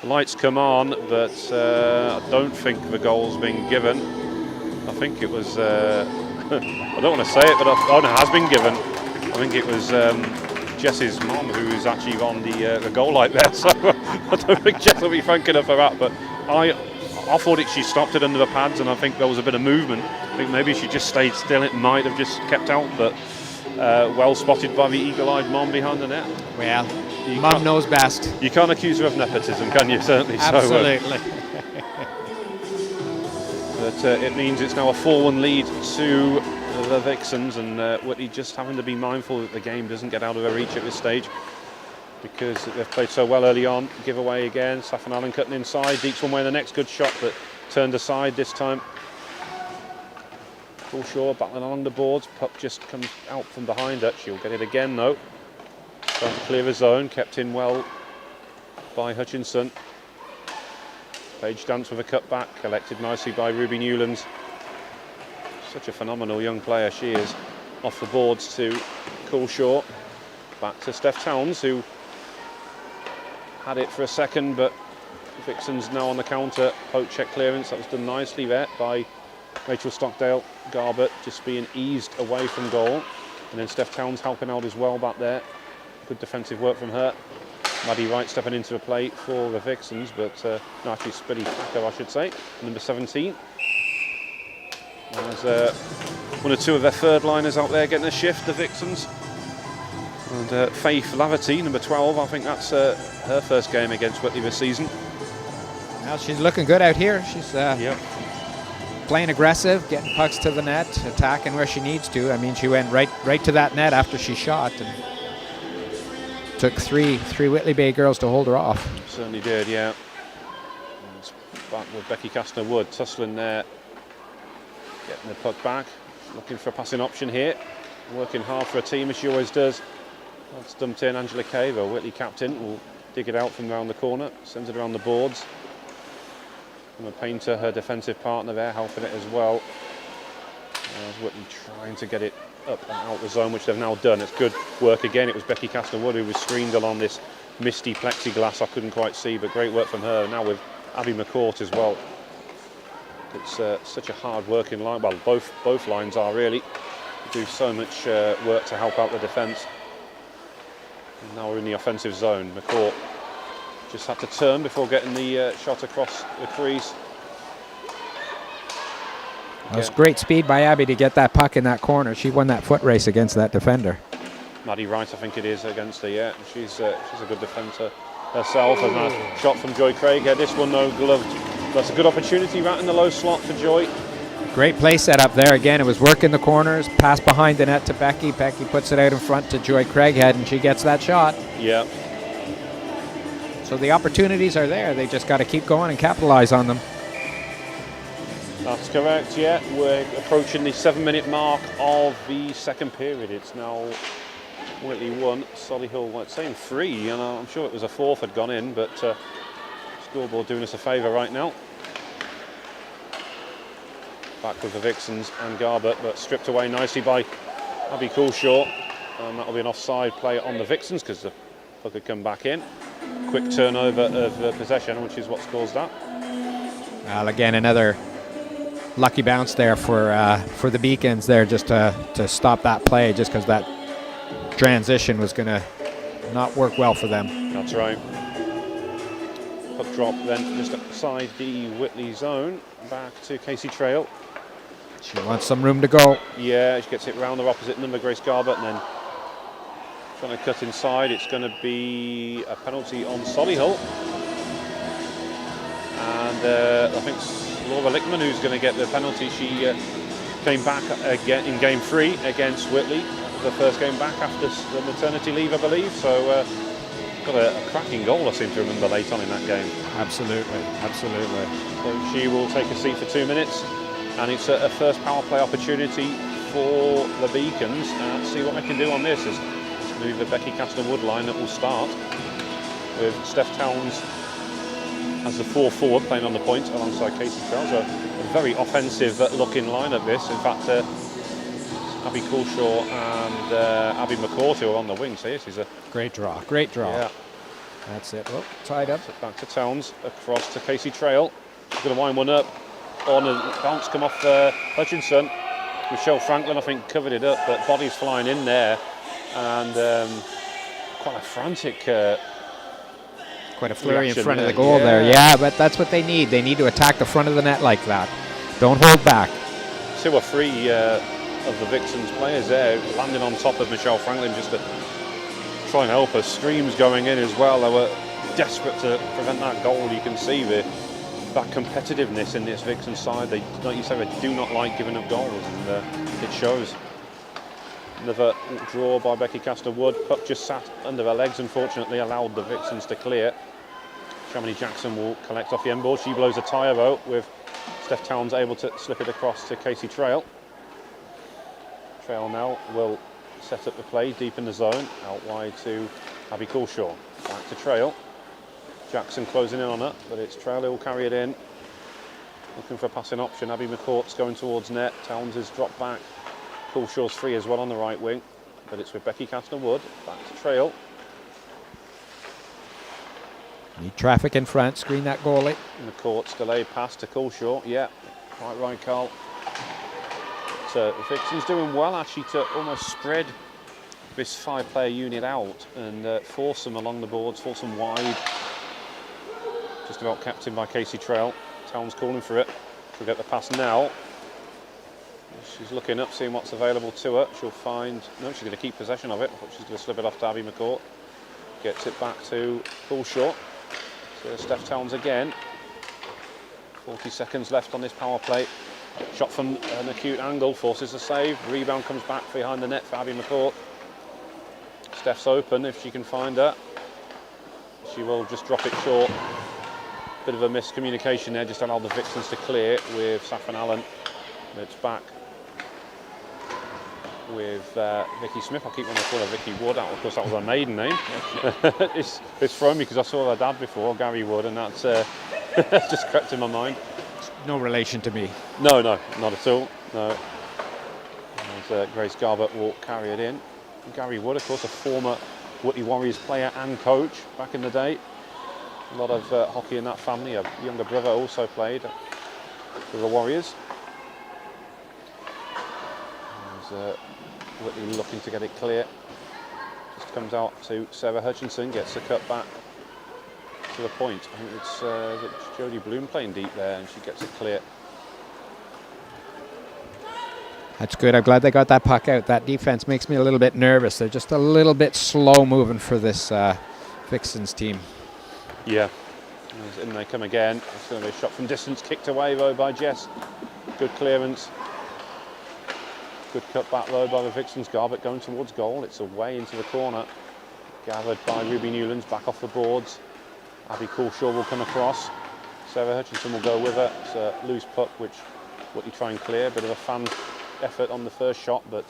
The lights come on, but I don't think the goal's been given. I think it was, I don't want to say it, but it has been given. I think it was Jess's mom who was actually on the goal light there, so I don't think Jess will be thanking her for that. But I thought she stopped it under the pads, and I think there was a bit of movement. I think maybe she just stayed still. It might have just kept out, but well spotted by the eagle-eyed mom behind the net. Well, mum knows best. You can't accuse her of nepotism, can you? Certainly. Absolutely. But it means it's now a 4-1 lead to the Vixens, and Whitley just having to be mindful that the game doesn't get out of their reach at this stage, because they've played so well early on. Give away again. Saffron Allen cutting inside. Deeks one way in the next. Good shot, but turned aside this time. Shaw battling along the boards. Puck just comes out from behind her. She'll get it again though. Trying to clear the zone. Kept in well by Hutchinson. Page Dance with a cut back. Collected nicely by Ruby Newlands. Such a phenomenal young player she is. Off the boards to Coulshaw. Back to Steph Towns, who had it for a second, but Vixens now on the counter. Poke check clearance. That was done nicely there by Rachel Stockdale. Garbutt just being eased away from goal, and then Steph Towns helping out as well back there. Good defensive work from her. Maddie Wright stepping into the play for the Vixens, but no, actually Spilly Packer, I should say, number 17. There's one or two of their third liners out there getting a shift, the Vixens. And Faith Laverty, number 12, I think that's her first game against Whitley this season. Well, she's looking good out here. She's playing aggressive, getting pucks to the net, attacking where she needs to. I mean, she went right to that net after she shot, and took three Whitley Bay girls to hold her off. Certainly did, yeah. Back with Becky Castlewood, tussling there, getting the puck back, looking for a passing option here, working hard for a team as she always does. That's dumped in. Angela Kay, the Whitley captain, will dig it out from around the corner, sends it around the boards. Emma Painter, her defensive partner there, helping it as well. As Whitley trying to get it up and out the zone, which they've now done. It's good work again. It was Becky Castlewood who was screened along this misty plexiglass. I couldn't quite see, but great work from her. Now with Abby McCourt as well. It's such a hard working line. Well, both lines are really. do so much work to help out the defence. And now we're in the offensive zone. McCourt just had to turn before getting the shot across the crease. It was great speed by Abby to get that puck in that corner. She won that foot race against that defender. Maddie Wright, I think it is, against her. Yeah, she's a good defender herself. And a shot from Joy Craig. This one no gloved. That's a good opportunity right in the low slot for Joy. Great play set up there. Again, it was working the corners, pass behind the net to Becky. Becky puts it out in front to Joy Craighead, and she gets that shot. Yeah. So the opportunities are there. They just got to keep going and capitalize on them. That's correct, yeah. We're approaching the 7-minute mark of the second period. It's now Whitley 1, Solihull, well, it's saying 3, and I'm sure it was a 4th had gone in, but scoreboard doing us a favour right now. Back with the Vixens and Garbutt, but stripped away nicely by Abby Coulshaw. And that'll be an offside play on the Vixens because the puck had come back in. Quick turnover of possession, which is what's caused that. Well, again, another lucky bounce there for the Beacons there, just to stop that play, just because that transition was going to not work well for them. That's right. Puck drop then just outside the Whitley zone, back to Casey Trail. She wants some room to go. Yeah, she gets it round the opposite number, Grace Garbutt, and then trying to cut inside. It's going to be a penalty on Solihull. And I think it's Laura Lickman who's going to get the penalty. She came back again in game 3 against Whitley. The first game back after the maternity leave, I believe. So got a cracking goal, I seem to remember, late on in that game. Absolutely, absolutely. So she will take a seat for 2 minutes. And it's a first power play opportunity for the Beacons. See what they can do on this. It's going to be the Becky Castor-Wood line that will start with Steph Towns as the 4-forward playing on the point alongside Casey Trail. So a very offensive looking lineup this. In fact, Abby Coulshaw and Abby McCourt who are on the wing. So this is a great draw, great draw. Yeah. That's it. Oh, tied up. Back to Towns, across to Casey Trail. She's going to wind one up. On a bounce come off Hutchinson. Michelle Franklin, I think, covered it up, but bodies flying in there, and quite a frantic. Quite a flurry in front of the goal there. Yeah, but that's what they need. They need to attack the front of the net like that. Don't hold back. 2 or 3 of the Vixens players there landing on top of Michelle Franklin just to try and help her. Streams going in as well. They were desperate to prevent that goal. You can see that competitiveness in this Vixen side. They, like you say, they do not like giving up goals, and it shows. Another draw by Becky Castor-Wood. Puck just sat under her legs, unfortunately, allowed the Vixens to clear. Shamini Jackson will collect off the end board. She blows a tyre out with Steph Towns able to slip it across to Casey Trail. Trail now will set up the play deep in the zone, out wide to Abby Coulshaw. Back to Trail. Jackson closing in on it, but it's Trail who will carry it in. Looking for a passing option. Abby McCourt's going towards net. Towns has dropped back. Coulshaw's free as well on the right wing, but it's with Becky Castor-Wood. Back to Trail. Need traffic in front. Screen that goalie. McCourt's delayed pass to Coulshaw. Yeah, quite right, Carl. So the Vixens doing well actually to almost spread this 5-player unit out and force them along the boards, force them wide. Just about kept in by Casey Trail. Towns calling for it. She'll get the pass now. She's looking up, seeing what's available to her. She'll find, no, she's going to keep possession of it, but she's going to slip it off to Abby McCourt. Gets it back to Coulshaw. So Steph Towns again. 40 seconds left on this power play. Shot from an acute angle, forces a save. Rebound comes back behind the net for Abby McCourt. Steph's open if she can find her. She will just drop it short. Bit of a miscommunication there, just allowed the Vixens to clear with Saffron Allen. It's back with Vicky Smith. I keep wanting to call her Vicky Wood. Of course, that was her maiden name. it's thrown me because I saw her dad before, Gary Wood, and that's just crept in my mind. No relation to me. No, not at all. No. As Grace Garbutt will carry it in. Gary Wood, of course, a former Whitley Warriors player and coach back in the day. A lot of hockey in that family. A younger brother also played for the Warriors. There's Whitley looking to get it clear. Just comes out to Sarah Hutchinson, gets the cut back to the point. I think it's Jodie Bloom playing deep there, and she gets it clear. That's good. I'm glad they got that puck out. That defense makes me a little bit nervous. They're just a little bit slow moving for this Vixens team. Yeah. In they come again. It's going to be a shot from distance, kicked away though by Jess. Good clearance. Good cut back though by the Vixens. Garbutt going towards goal. It's away into the corner. Gathered by Ruby Newlands, back off the boards. Abby Coulshaw will come across. Sarah Hutchinson will go with her. It's a loose puck which Whitley try and clear. Bit of a fan effort on the first shot, but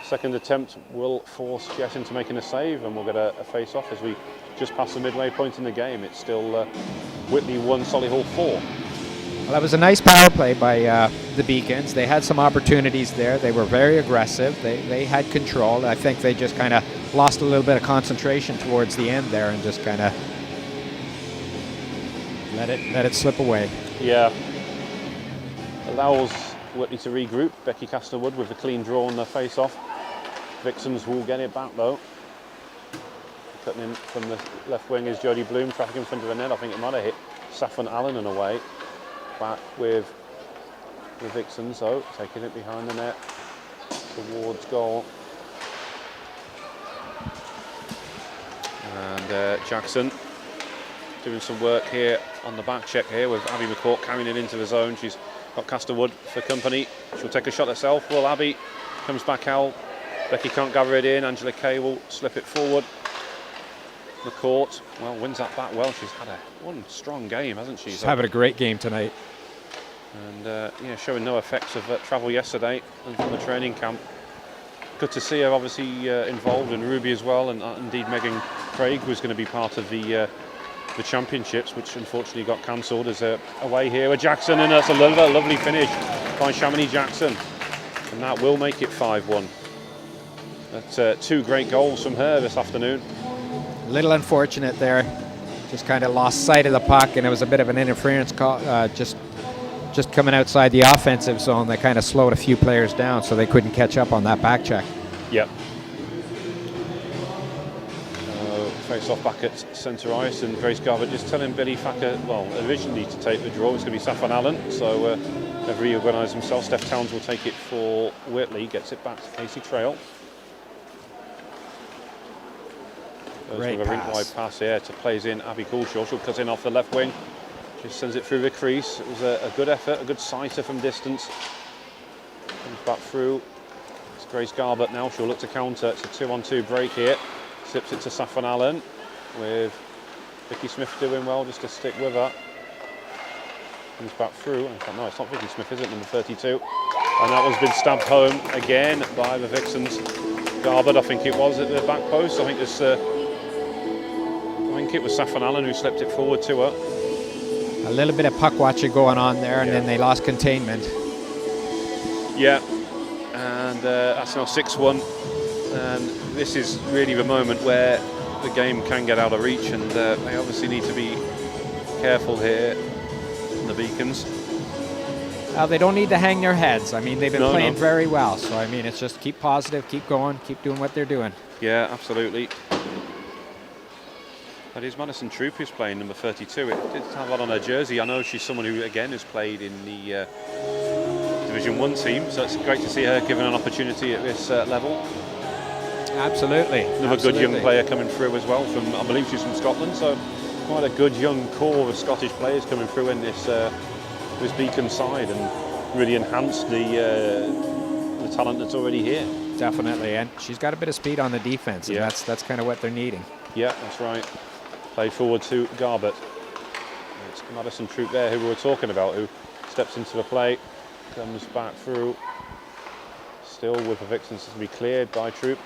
second attempt will force Jess into making a save, and we'll get a face-off as we just pass the midway point in the game. It's still Whitley 1, Solihull 4. Well, that was a nice power play by the Beacons. They had some opportunities there. They were very aggressive. They had control. I think they just kind of lost a little bit of concentration towards the end there and just kind of let it slip away. Yeah. Allows Whitley to regroup. Becky Casterwood with a clean draw on the face-off. Vixens will get it back though. Cutting in from the left wing is Jodie Bloom, traffic in front of the net. I think it might have hit Saffron Allen in a way. Back with the Vixens though, taking it behind the net towards goal. And Jackson doing some work here on the back check here with Abby McCourt carrying it into the zone. She's got Casterwood for company. She'll take a shot herself. Well, Abby comes back out. Becky can't gather it in. Angela Kay will slip it forward. McCourt, well, wins that back well. She's had one strong game, hasn't she? She's having a great game tonight. And yeah, showing no effects of travel yesterday and from the training camp. Good to see her obviously involved, and Ruby as well, and indeed Megan Craig, who's going to be part of the championships, which unfortunately got cancelled. As away here with Jackson, and that's a lovely finish by Shamini Jackson, and that will make it 5-1. That's 2 great goals from her this afternoon. A little unfortunate there, just kind of lost sight of the puck, and it was a bit of an interference call, just coming outside the offensive zone. They kind of slowed a few players down, so they couldn't catch up on that back check. Yep. Face off back at centre ice, and Grace Garbutt just telling Billy Facker, well, originally to take the draw, it's going to be Saffron Allen, so they've reorganised themselves. Steph Towns will take it for Whitley, gets it back to Casey Trail. Great with a rink-wide pass here to plays in Abby Coulshaw. She'll cut in off the left wing. Just sends it through the crease. It was a good effort, a good sighter from distance. Comes back through. It's Grace Garbutt now. She'll look to counter. It's a 2-on-2 break here. Slips it to Saffron Allen with Vicky Smith doing well just to stick with her. Comes back through. No, it's not Vicky Smith, is it? Number 32. And that one's been stabbed home again by the Vixens. Garbutt, I think it was, at the back post. I think it was Saffron Allen who slipped it forward to her. A little bit of puck watching going on there, and then they lost containment. Yeah, and that's now 6-1. And this is really the moment where the game can get out of reach, and they obviously need to be careful here, the Beacons. They don't need to hang their heads. I mean, they've been playing very well. So, I mean, it's just keep positive, keep going, keep doing what they're doing. Yeah, absolutely. That is Madison Troop who's playing number 32. It did have that on her jersey. I know she's someone who, again, has played in the Division 1 team, so it's great to see her given an opportunity at this level. Absolutely. Another good young player coming through as well from, I believe she's from Scotland, so quite a good young core of Scottish players coming through in this Beacon side, and really enhanced the talent that's already here. Definitely, and she's got a bit of speed on the defense, and that's kind of what they're needing. Yeah, that's right. Played forward to Garbutt. It's Madison Troop there, who we were talking about, who steps into the play, comes back through, still with the Vixens to be cleared by Troop.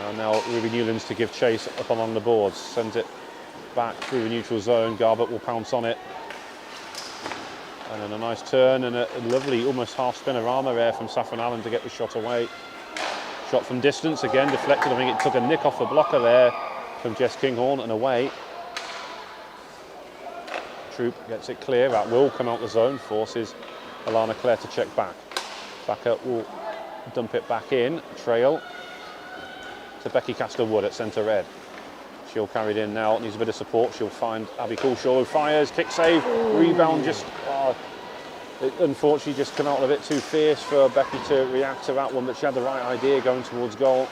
And now Ruby Newlands to give chase up along the boards, sends it back through the neutral zone. Garbutt will pounce on it. And then a nice turn and a lovely almost half spinorama there from Saffron Allen to get the shot away. Shot from distance, again deflected. I think it took a nick off the blocker there from Jess Kinghorn and away. Troop gets it clear. That will come out the zone, forces Alana Clare to check back. Back up will dump it back in, trail to Becky Castlewood at centre red. She'll carry it in now, needs a bit of support. She'll find Abby Coulshaw, who fires, kick save, rebound, just it unfortunately just come out a bit too fierce for Becky to react to that one, but she had the right idea going towards goal.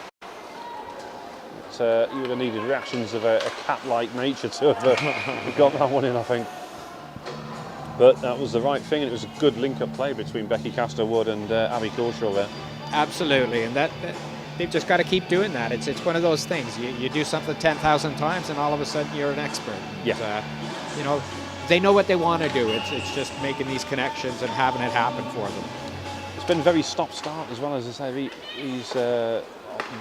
But, you would have needed reactions of a cat-like nature to have got that one in, I think. But that was the right thing, and it was a good link-up play between Becky Castlewood and Abby Coulshaw there. Absolutely, and that they've just got to keep doing that. It's one of those things. You do something 10,000 times, and all of a sudden you're an expert. Yeah. And, you know, they know what they want to do. It's just making these connections and having it happen for them. It's been very stop-start as well, as I say. These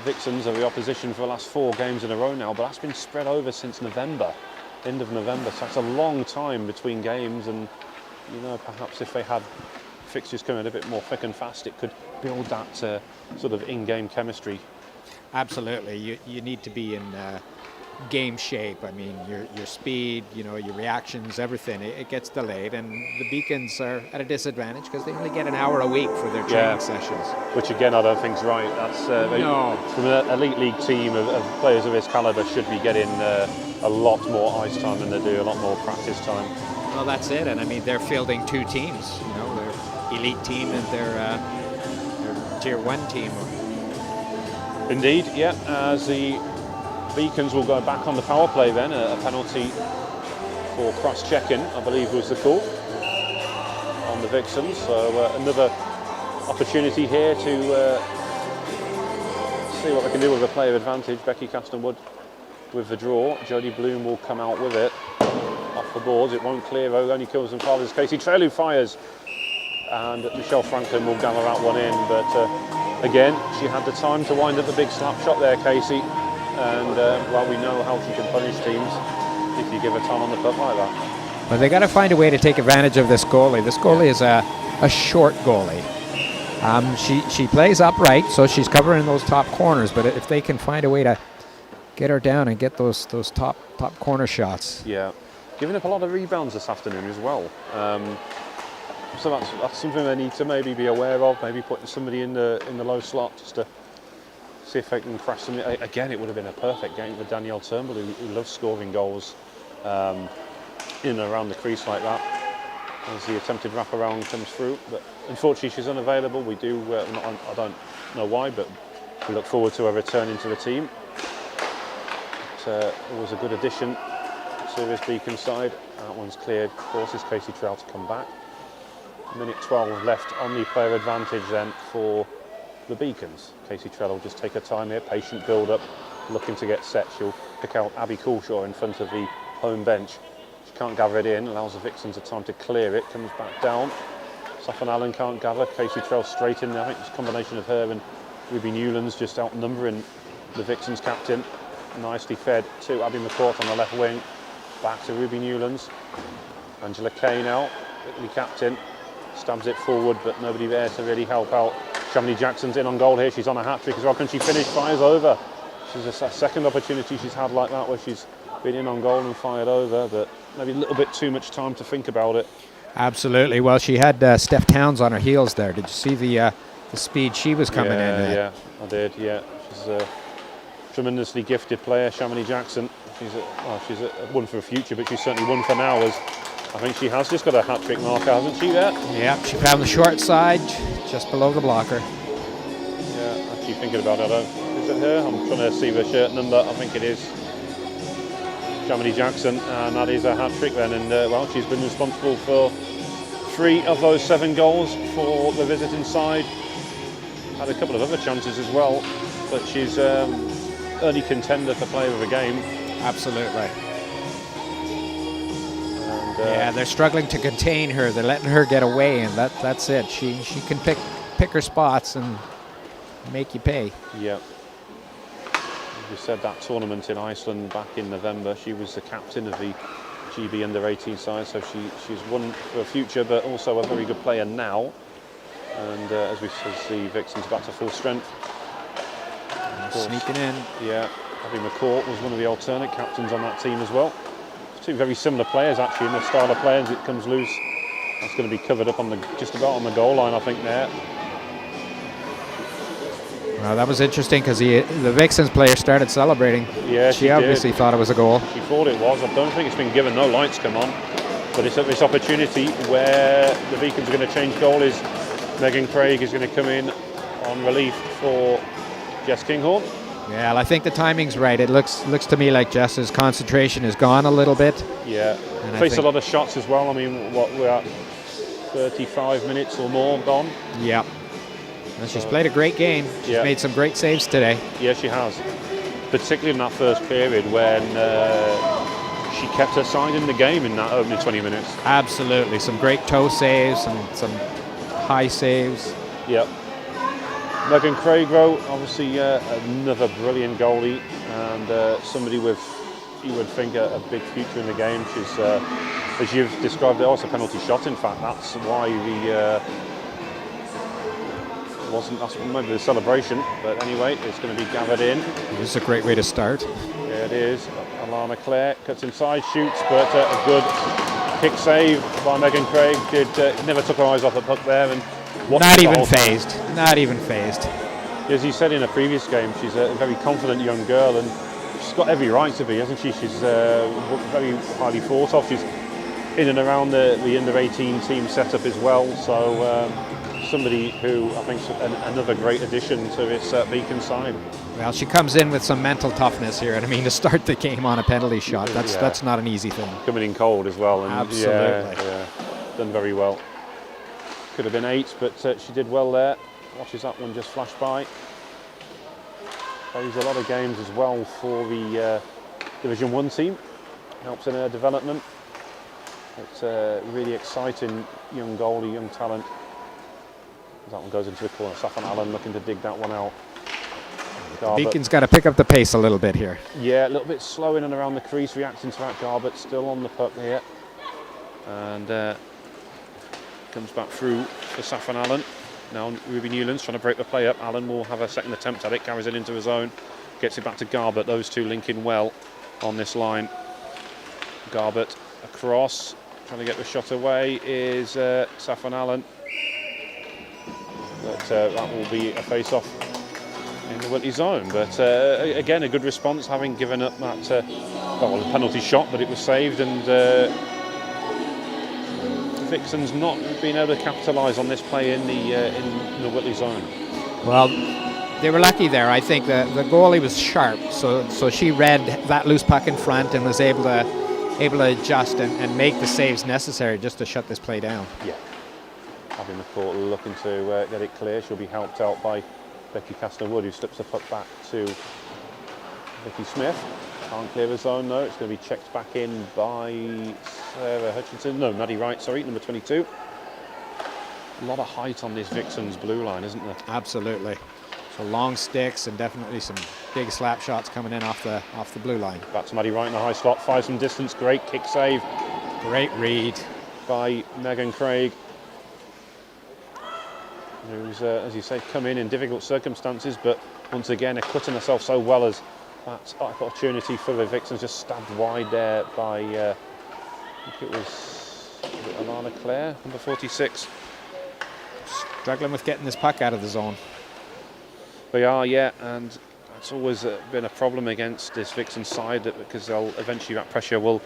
Vixens are the opposition for the last 4 games in a row now, but that's been spread over since November, end of November. So that's a long time between games, and you know, perhaps if they had fixtures coming a bit more thick and fast, it could build that sort of in-game chemistry. Absolutely, you need to be in game shape. I mean, your speed, you know, your reactions, everything. It gets delayed, and the Beacons are at a disadvantage because they only get an hour a week for their training sessions. Which again, I don't think is right. That's no. From an elite league team of players of this calibre should be getting a lot more ice time than they do, a lot more practice time. Well, that's it, and I mean they're fielding 2 teams. You know, their elite team and their tier 1 team. Indeed, yeah. As the Beacons will go back on the power play then, a penalty for cross-checking, I believe was the call on the Vixens. So another opportunity here to see what they can do with a player advantage. Becky Castlewood with the draw. Jodie Bloom will come out with it off the boards. It won't clear though, only kills and fathers. Casey Trelu fires, and Michelle Franklin will gather that one in. But again, she had the time to wind up the big slap shot there, Casey. And well, we know how she can punish teams if you give her time on the foot like that. But they got to find a way to take advantage of this goalie. This goalie is a short goalie. She plays upright, so she's covering those top corners. But if they can find a way to get her down and get those top corner shots. Yeah, giving up a lot of rebounds this afternoon as well. So that's something they need to maybe be aware of. Maybe putting somebody in the low slot just to see if they can crash them. Again, it would have been a perfect game for Danielle Turnbull, who loves scoring goals in and around the crease like that, as the attempted wraparound comes through. But unfortunately, she's unavailable. We do, I don't know why, but we look forward to her returning to the team. It was a good addition to this Beacon side. That one's cleared. Forces Casey Trell to come back. Minute 12 left on the player advantage then for the Beacons. Casey Trell will just take her time here, patient build up, looking to get set. She'll pick out Abby Coulshaw in front of the home bench. She can't gather it in, allows the Vixens a time to clear it, comes back down. Saffron Allen can't gather, Casey Trell straight in there. I think it's a combination of her and Ruby Newlands just outnumbering the Vixens captain. Nicely fed to Abby McCourt on the left wing, back to Ruby Newlands. Angela Kay now, Whitley captain, stabs it forward, but nobody there to really help out. Shamini Jackson's in on goal here. She's on a hat-trick as well. Can she finish? Fires over. She's a second opportunity she's had like that where she's been in on goal and fired over, but maybe a little bit too much time to think about it. Absolutely. Well, she had Steph Towns on her heels there. Did you see the speed she was coming in at? Yeah, I did, yeah. She's a tremendously gifted player, Shamini Jackson. She's one for the future, but she's certainly one for now, as I think she has just got a hat-trick marker, hasn't she, there? Yeah, she found the short side, just below the blocker. Yeah, actually thinking about it, is it her? I'm trying to see the shirt number. I think it is Shamini Jackson, and that is a hat-trick then. And well, she's been responsible for 3 of those 7 goals for the visiting side. Had a couple of other chances as well, but she's early contender for player of the game. Absolutely. Yeah, they're struggling to contain her. They're letting her get away, and that's it. She can pick her spots and make you pay. Yeah. As we said, that tournament in Iceland back in November, she was the captain of the GB under-18 side, so she's one for the future, but also a very good player now. And as we see, Vixen's back to full strength. Sneaking in. Yeah, Abby McCourt was one of the alternate captains on that team as well. 2 very similar players actually in the style of play. As it comes loose, that's going to be covered up on just about on the goal line, I think there. Well, that was interesting because the Vixens player started celebrating. Yeah, she obviously thought it was a goal. She thought it was. I don't think it's been given. No lights come on. But it's at this opportunity where the Beacons are going to change goalies. Megan Craig is going to come in on relief for Jess Kinghorn. Yeah, well, I think the timing's right. It looks to me like Jess's concentration is gone a little bit. Yeah, faced a lot of shots as well. I mean, we're at 35 minutes or more gone. Yeah. And she's played a great game. She's made some great saves today. Yeah, she has. Particularly in that first period when she kept her side in the game in that opening 20 minutes. Absolutely. Some great toe saves and some high saves. Yep. Megan Craig, obviously another brilliant goalie and somebody with, you would think, a big future in the game. She's, as you've described it, also a penalty shot. In fact, that's why that's maybe the celebration, but anyway, it's going to be gathered in. This is a great way to start. Yeah, it is. Alana Clare cuts inside, shoots, but a good kick save by Megan Craig. Never took her eyes off the puck there, and not even phased. Not even phased. As you said in a previous game, she's a very confident young girl, and she's got every right to be, hasn't she? She's very highly thought of. She's in and around the under 18 team setup as well. So. Somebody who I think is another great addition to this Beacon side. Well, she comes in with some mental toughness here, and I mean to start the game on a penalty shot. That's not an easy thing. Coming in cold as well. And absolutely. Yeah, done very well. Could have been 8, but she did well there. Watches that one just flash by. Plays a lot of games as well for the Division 1 team. Helps in her development. It's a really exciting young goalie, young talent. That one goes into the corner. Saffron Allen looking to dig that one out. Beacon's got to pick up the pace a little bit here. Yeah, a little bit slow in and around the crease, reacting to that. Garbett still on the puck here. And comes back through for Saffron Allen. Now Ruby Newlands trying to break the play up. Allen will have a second attempt at it, carries it into his own, gets it back to Garbett. Those two linking well on this line. Garbett across, trying to get the shot away is Saffron Allen. But that will be a face-off in the Whitley zone. But again, a good response, having given up that a penalty shot, but it was saved, and Vixens not being able to capitalise on this play in the Whitley zone. Well, they were lucky there. I think the goalie was sharp, so she read that loose puck in front and was able to adjust and make the saves necessary just to shut this play down. Yeah. Abby McCourt looking to get it clear. She'll be helped out by Becky Caston-Wood, who slips the puck back to Vicky Smith. Can't clear the zone, though. It's going to be checked back in by Sarah Hutchinson. No, Maddie Wright, sorry, number 22. A lot of height on this Vixens blue line, isn't there? Absolutely. So long sticks and definitely some big slap shots coming in off the blue line. Back to Maddie Wright in the high slot. Finds some distance. Great kick save. Great read by Megan Craig, who's, as you say, come in difficult circumstances, but once again acquitting herself so well as that opportunity for the Vixens just stabbed wide there by, I think it was Alana Clare, number 46. Struggling with getting this puck out of the zone. They are, yeah, and that's always been a problem against this Vixen side, because eventually that pressure will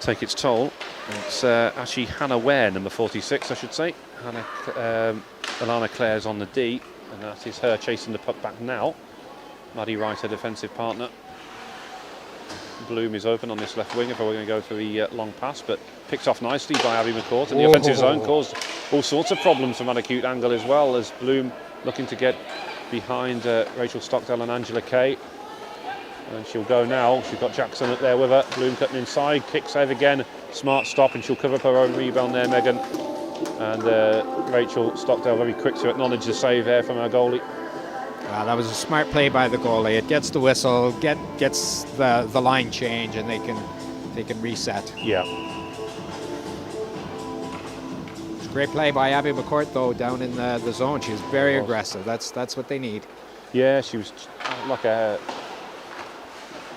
take its toll. It's actually Hannah Ware, number 46, I should say. Alana Clare's on the D, and that is her chasing the puck back now. Maddie Wright, her defensive partner. Bloom is open on this left wing if we're going to go for the long pass, but picked off nicely by Abby McCourt, and the offensive zone caused all sorts of problems from an acute angle as well, as Bloom looking to get behind Rachel Stockdale and Angela Kay. And she'll go now. She's got Jackson up there with her. Bloom cutting inside, kick save again, smart stop, and she'll cover up her own rebound there, Megan. And Rachel Stockdale very quick to acknowledge the save there from our goalie. That was a smart play by the goalie. It gets the whistle, gets the line change, and they can reset. Yeah. It's a great play by Abby McCourt though down in the zone. She was very aggressive. That's what they need. Yeah, she was like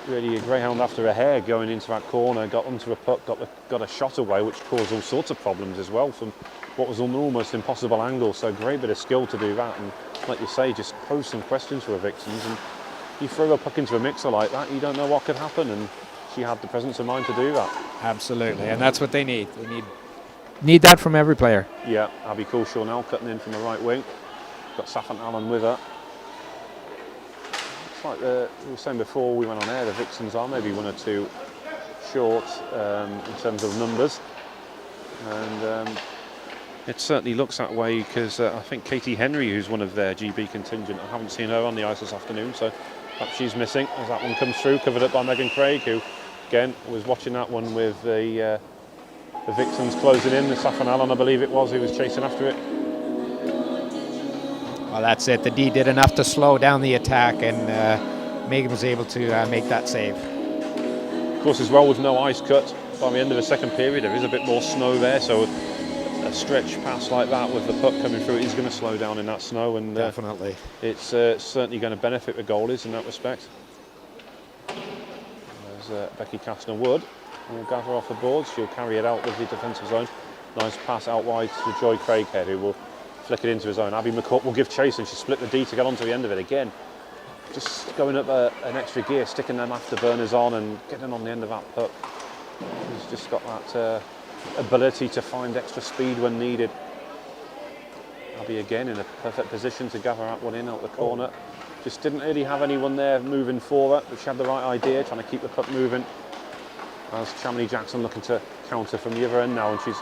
really a greyhound after her hair going into that corner, got onto a puck, got a shot away, which caused all sorts of problems as well from what was an almost impossible angle. So great bit of skill to do that, and like you say, just pose some questions for the Vixens, and you throw a puck into a mixer like that, you don't know what could happen, and she had the presence of mind to do that. Absolutely, and that's what they need. They need that from every player. Yeah, Abby Coulshaw now cutting in from the right wing. Got Safan Allen with her. It's like we were saying before we went on air, the Vixens are maybe 1 or 2 short in terms of numbers, and it certainly looks that way, because I think Katie Henry, who's one of their GB contingent, I haven't seen her on the ice this afternoon, so perhaps she's missing as that one comes through, covered up by Megan Craig, who again was watching that one with the Vixens closing in. The Safan Allen, I believe it was, who was chasing after it. Well, that's it. The D did enough to slow down the attack, and Megan was able to make that save. Of course, as well, with no ice cut by the end of the second period, there is a bit more snow there, so a stretch pass like that with the puck coming through is going to slow down in that snow, and Definitely. It's certainly going to benefit the goalies in that respect. There's Becky Kastner-Wood will gather off the boards. She'll carry it out with the defensive zone. Nice pass out wide to Joy Craighead, who will flick it into his own. Abby McCourt will give chase, and she split the D to get onto the end of it again. Just going up an extra gear, sticking them afterburners on and getting on the end of that puck. She's just got that ability to find extra speed when needed. Abby again in a perfect position to gather that one in out the corner. Just didn't really have anyone there moving for her, but she had the right idea, trying to keep the puck moving. As Chamley Jackson looking to counter from the other end now, and she's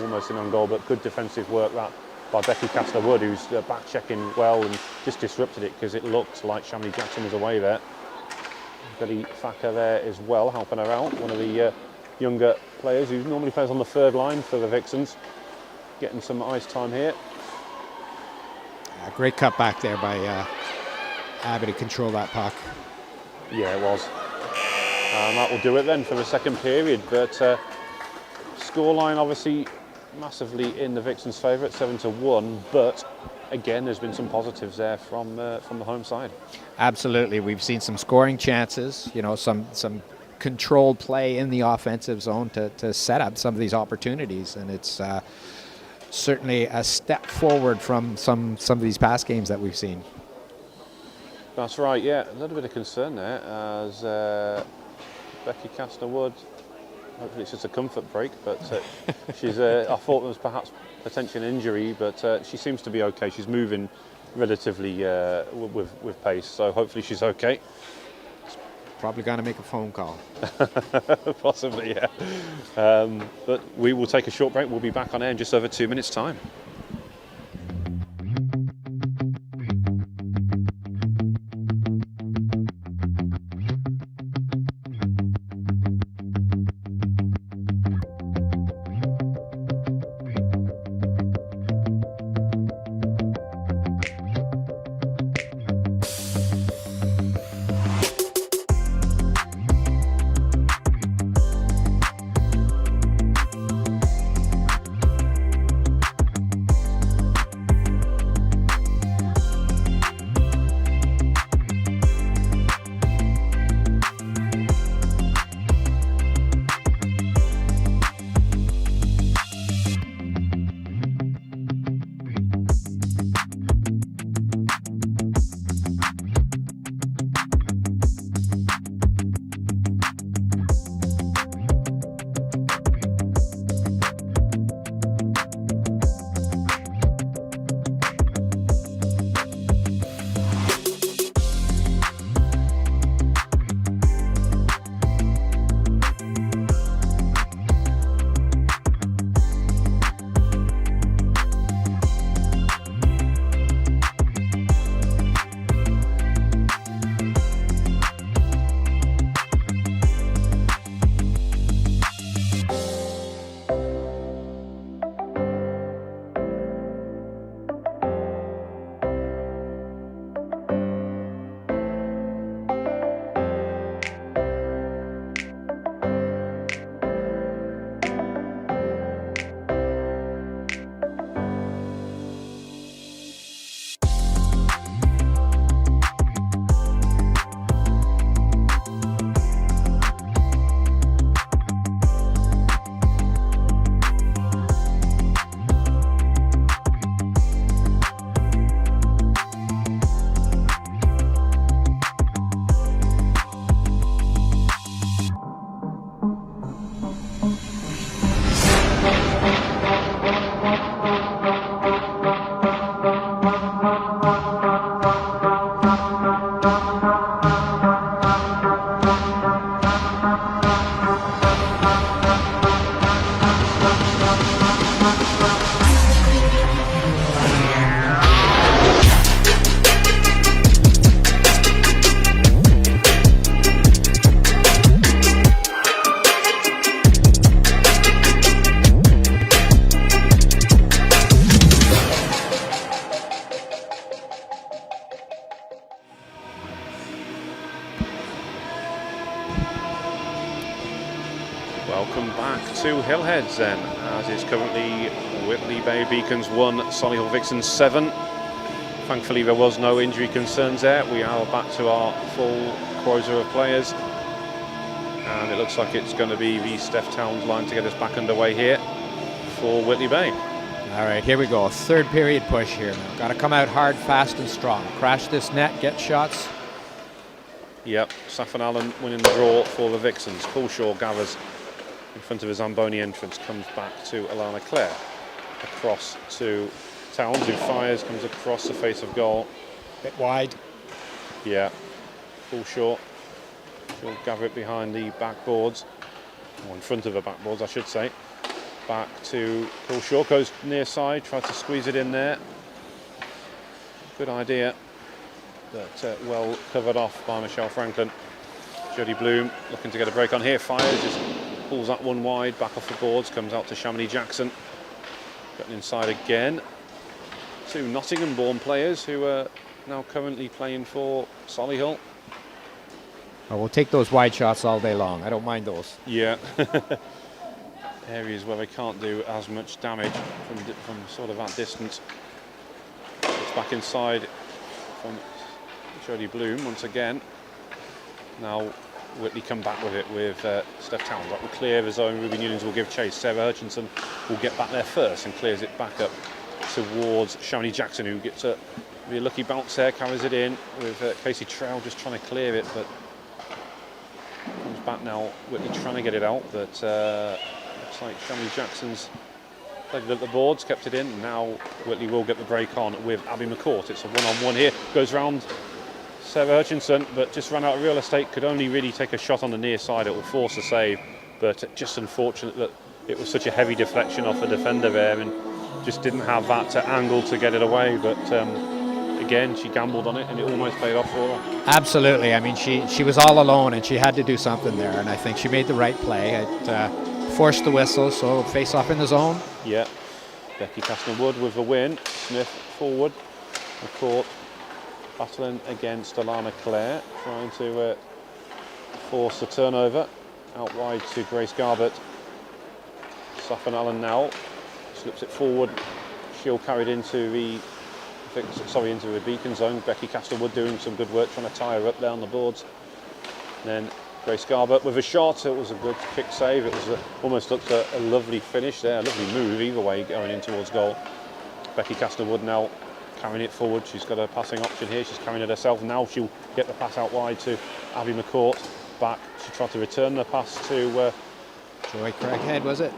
almost in on goal, but good defensive work that by Becky Kastner-Wood, who's back checking well and just disrupted it, because it looked like Chamley Jackson was away there. Billy Thacker there as well, helping her out, one of the younger players who normally plays on the third line for the Vixens, getting some ice time here. A great cut back there by Abby to control that puck. Yeah, it was. And that will do it then for the second period, but scoreline obviously massively in the Vixens' favour at 7-1, but again there's been some positives there from the home side. Absolutely, we've seen some scoring chances, some controlled play in the offensive zone to set up some of these opportunities, and it's certainly a step forward from some of these past games that we've seen. That's right, yeah, a little bit of concern there as Becky Kastner-Wood, hopefully it's just a comfort break, but she's I thought there was perhaps potential injury, but she seems to be okay. She's moving relatively with pace, so hopefully she's okay. Probably going to make a phone call. Possibly, yeah. But we will take a short break. We'll be back on air in just over 2 minutes' time. Welcome back to Hillheads then, as it's currently Whitley Bay Beacons 1, Solihull Vixens 7. Thankfully there was no injury concerns there. We are back to our full quota of players. And it looks like it's going to be the Steph Towns line to get us back underway here for Whitley Bay. All right, here we go. Third period push here now. Got to come out hard, fast and strong. Crash this net, get shots. Yep, Safan Allen winning the draw for the Vixens. Coulshaw gathers in front of his Zamboni entrance, comes back to Alana Clare. Across to Towns, who fires, comes across the face of goal. Bit wide. Yeah, Coulshaw. She'll gather it behind the backboards, or in front of the backboards, I should say. Back to Coulshaw, goes near side, tries to squeeze it in there. Good idea, but well covered off by Michelle Franklin. Jodie Bloom looking to get a break on here, fires, just pulls that one wide, back off the boards, comes out to Chamonix Jackson. Getting inside again. Two Nottingham-born players who are now currently playing for Solihull. Oh, we'll take those wide shots all day long. I don't mind those. Yeah. Areas where they can't do as much damage from sort of that distance. It's back inside from Jodie Bloom once again. Now Whitley come back with it with Steph Towns. That will clear the zone. Ruby Newlands will give chase. Sarah Hutchinson will get back there first and clears it back up towards Chamonix Jackson, who gets a really lucky bounce there, carries it in with Casey Trowell just trying to clear it, but comes back now. Whitley trying to get it out, but looks like Chamonix Jackson's played at the boards, kept it in. And now Whitley will get the break on with Abby McCourt. It's a one-on-one here. Goes round Sarah Hutchinson, but just ran out of real estate. Could only really take a shot on the near side. It will force a save, but just unfortunate that it was such a heavy deflection off the defender there, and just didn't have that angle to get it away. But again, she gambled on it, and it almost paid off for her. Absolutely. I mean, she was all alone, and she had to do something there, and I think she made the right play. It forced the whistle, so face off in the zone. Yeah. Becky Castlewood with the win. Smith forward. McCourt battling against Alana Clare, trying to force the turnover. Out wide to Grace Garbett. Safan Allen now slips it forward. She'll carried into the Beacon zone. Becky Castlewood doing some good work, trying to tie her up down the boards. And then Grace Garbett with a shot. It was a good kick save. It was almost looked a lovely finish there, a lovely move either way going in towards goal. Becky Castlewood now carrying it forward. She's got a passing option here. She's carrying it herself. Now she'll get the pass out wide to Abby McCourt. Back. She tried to return the pass to Joy Craighead, was it?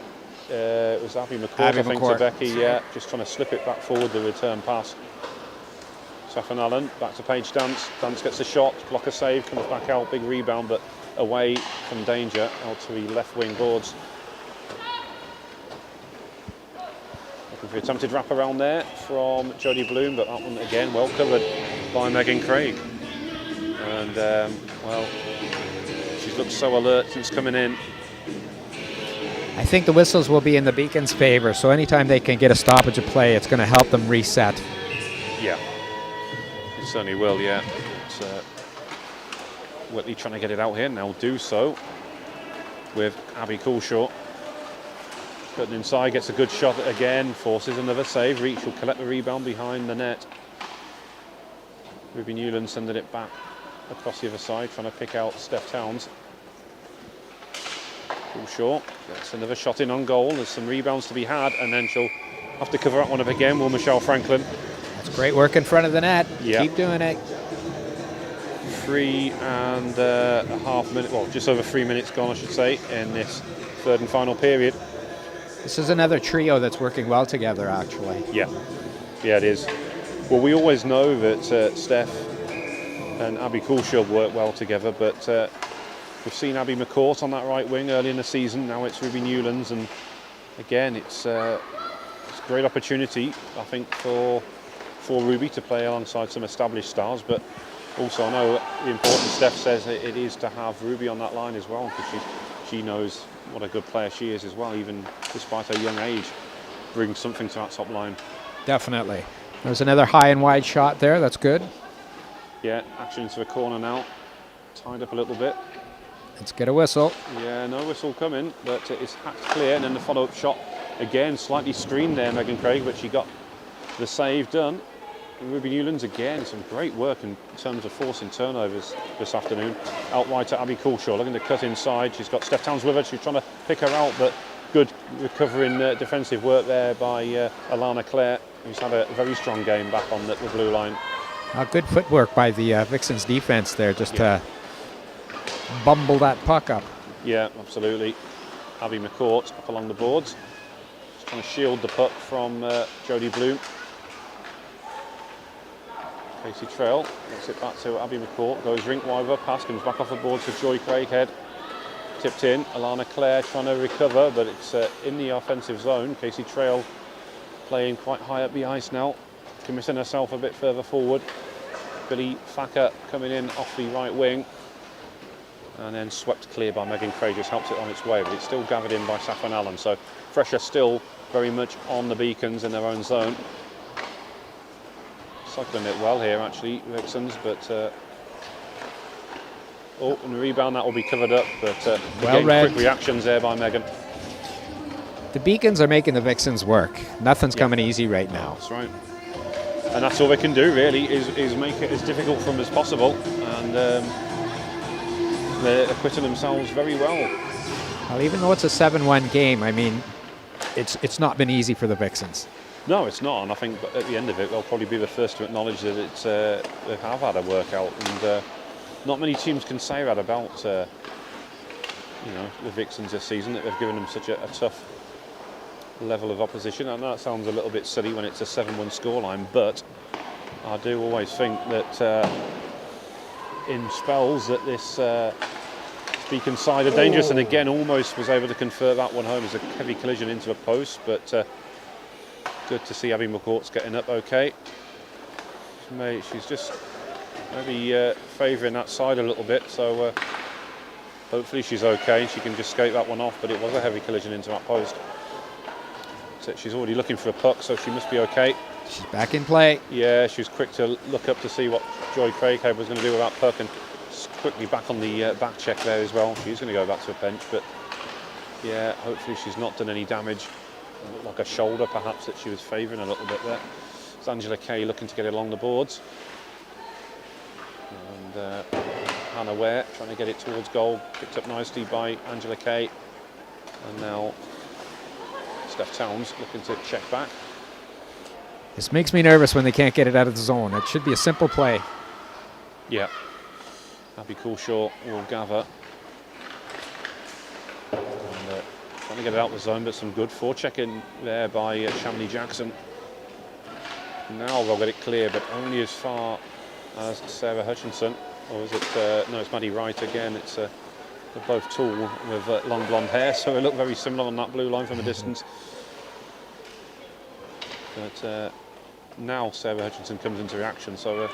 It was Abby McCourt, Abby I think, McCourt. to Becky. Yeah, just trying to slip it back forward, the return pass. Safan Allen back to Paige Dance. Dance gets a shot, block a save, comes back out, big rebound, but away from danger, out to the left wing boards. Looking for the attempted wrap around there from Jodie Bloom, but that one again well covered by Megan Craig. And well, she's looked so alert since coming in. I think the whistles will be in the Beacons' favor, so anytime they can get a stoppage of play, it's going to help them reset. Yeah, it certainly will, yeah. It's, Whitley trying to get it out here, and they'll do so with Abby Coulshaw. Cutting inside, gets a good shot again, forces another save. Reach will collect the rebound behind the net. Ruby Newland sending it back across the other side, trying to pick out Steph Towns. Coulshaw gets another shot in on goal. There's some rebounds to be had, and then she'll have to cover that one up again, will Michelle Franklin. That's great work in front of the net. Yeah. Keep doing it. 3.5 minutes, well, just over 3 minutes gone, I should say, in this third and final period. This is another trio that's working well together, actually. Yeah, yeah, it is. Well, we always know that Steph and Abby Coulshaw work well together, but we've seen Abby McCourt on that right wing early in the season. Now it's Ruby Newlands, and again, it's a great opportunity, I think, for Ruby to play alongside some established stars. But also, I know the importance Steph says it is to have Ruby on that line as well, because she knows what a good player she is as well, even despite her young age, brings something to that top line. Definitely. There's another high and wide shot there. That's good. Yeah, action into the corner now. Tied up a little bit. Let's get a whistle. Yeah, no whistle coming, but it's hacked clear, and then the follow-up shot again, slightly screened there, Megan Craig, but she got the save done. And Ruby Newlands again, some great work in terms of forcing turnovers this afternoon. Out wide to Abby Coulshaw, looking to cut inside. She's got Steph Towns with her. She's trying to pick her out, but good recovering defensive work there by Alana Clare, who's had a very strong game back on the blue line. Good footwork by the Vixens defense there, just to bumble that puck up. Yeah, absolutely. Abby McCourt up along the boards. Just trying to shield the puck from Jodie Bloom. Casey Trail gets it back to Abby McCourt, goes rink wide of her pass, comes back off the boards to Joy Craighead. Tipped in, Alana Clare trying to recover, but it's in the offensive zone. Casey Trail playing quite high up the ice now, committing herself a bit further forward. Billy Thacker coming in off the right wing, and then swept clear by Megan Craig, just helps it on its way, but it's still gathered in by Saffron Allen. So pressure still very much on the Beacons in their own zone. Cycling it well here actually, Vixens, but and the rebound, that will be covered up, but well again, read. Quick reactions there by Megan. The Beacons are making the Vixens work. Nothing's coming easy right now. That's right. And that's all they can do really, is make it as difficult for them as possible, and they're acquitting themselves very well. Well, even though it's a 7-1 game, I mean, it's not been easy for the Vixens. No, it's not, and I think at the end of it, they'll probably be the first to acknowledge that they have had a workout, and not many teams can say that about the Vixens this season, that they've given them such a tough level of opposition. I know that sounds a little bit silly when it's a 7-1 scoreline, but I do always think that in spells that this Beacon side are dangerous, and again almost was able to convert that one home as a heavy collision into a post, but good to see Abby McCourt's getting up okay. She's just maybe favouring that side a little bit, so hopefully she's okay and she can just skate that one off, but it was a heavy collision into that post. So she's already looking for a puck, so she must be okay. She's back in play. Yeah, she was quick to look up to see what Joy Craighead was going to do with that puck, and quickly back on the back check there as well. She's going to go back to a bench, but yeah, hopefully she's not done any damage. It looked like a shoulder perhaps that she was favouring a little bit there. It's Angela Kay looking to get it along the boards, and Hannah Ware trying to get it towards goal, picked up nicely by Angela Kay, and now Steph Towns looking to check back. This makes me nervous when they can't get it out of the zone. It should be a simple play. Yeah, Abby Coulshaw will gather. Trying to get it out of the zone, but some good forechecking there by Shamley Jackson. Now they'll get it clear, but only as far as Sarah Hutchinson. Or is it? No, it's Maddie Wright again. It's they're both tall with long blonde hair, so they look very similar on that blue line from a distance. But now Sarah Hutchinson comes into reaction, so